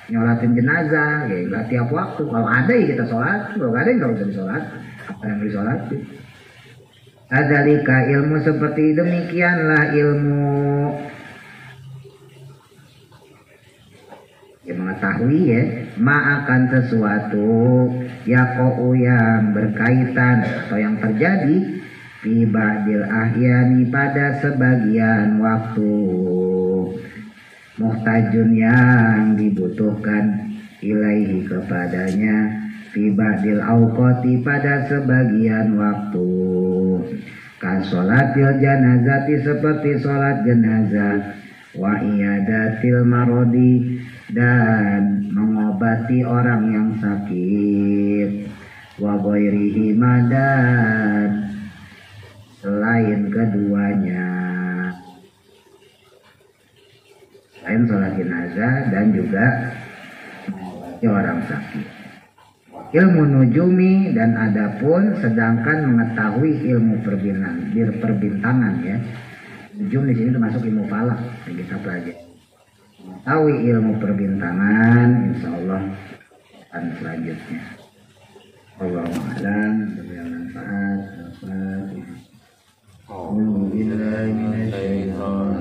nyolatin jenazah ya nggak tiap waktu. Kalau ada ya kita sholat, kalau nggak ada ya nggak usah disolat. Apa yang disolat? Adzalika ilmu seperti demikianlah ilmu yang mengetahui ya akan sesuatu yaqau yang berkaitan atau yang terjadi fi ba'dil ahyani pada sebagian waktu muhtajun yang dibutuhkan ilaihi kepadanya fi ba'dil auqati pada sebagian waktu kan sholatil janazati seperti sholat jenazah wa iyadatil marodi dan mengobati orang yang sakit wa ghairihi madan selain keduanya, selain sholat jenazah dan juga mengobati orang sakit. Ilmu nujumi dan adapun sedangkan mengetahui ilmu perbintangan ya. Nujum di sini termasuk ilmu falak yang kita pelajari. Mengetahui ilmu perbintangan insyaallah akan selanjutnya. Wallahu a'lam, bermanfaat. Alhamdulillah.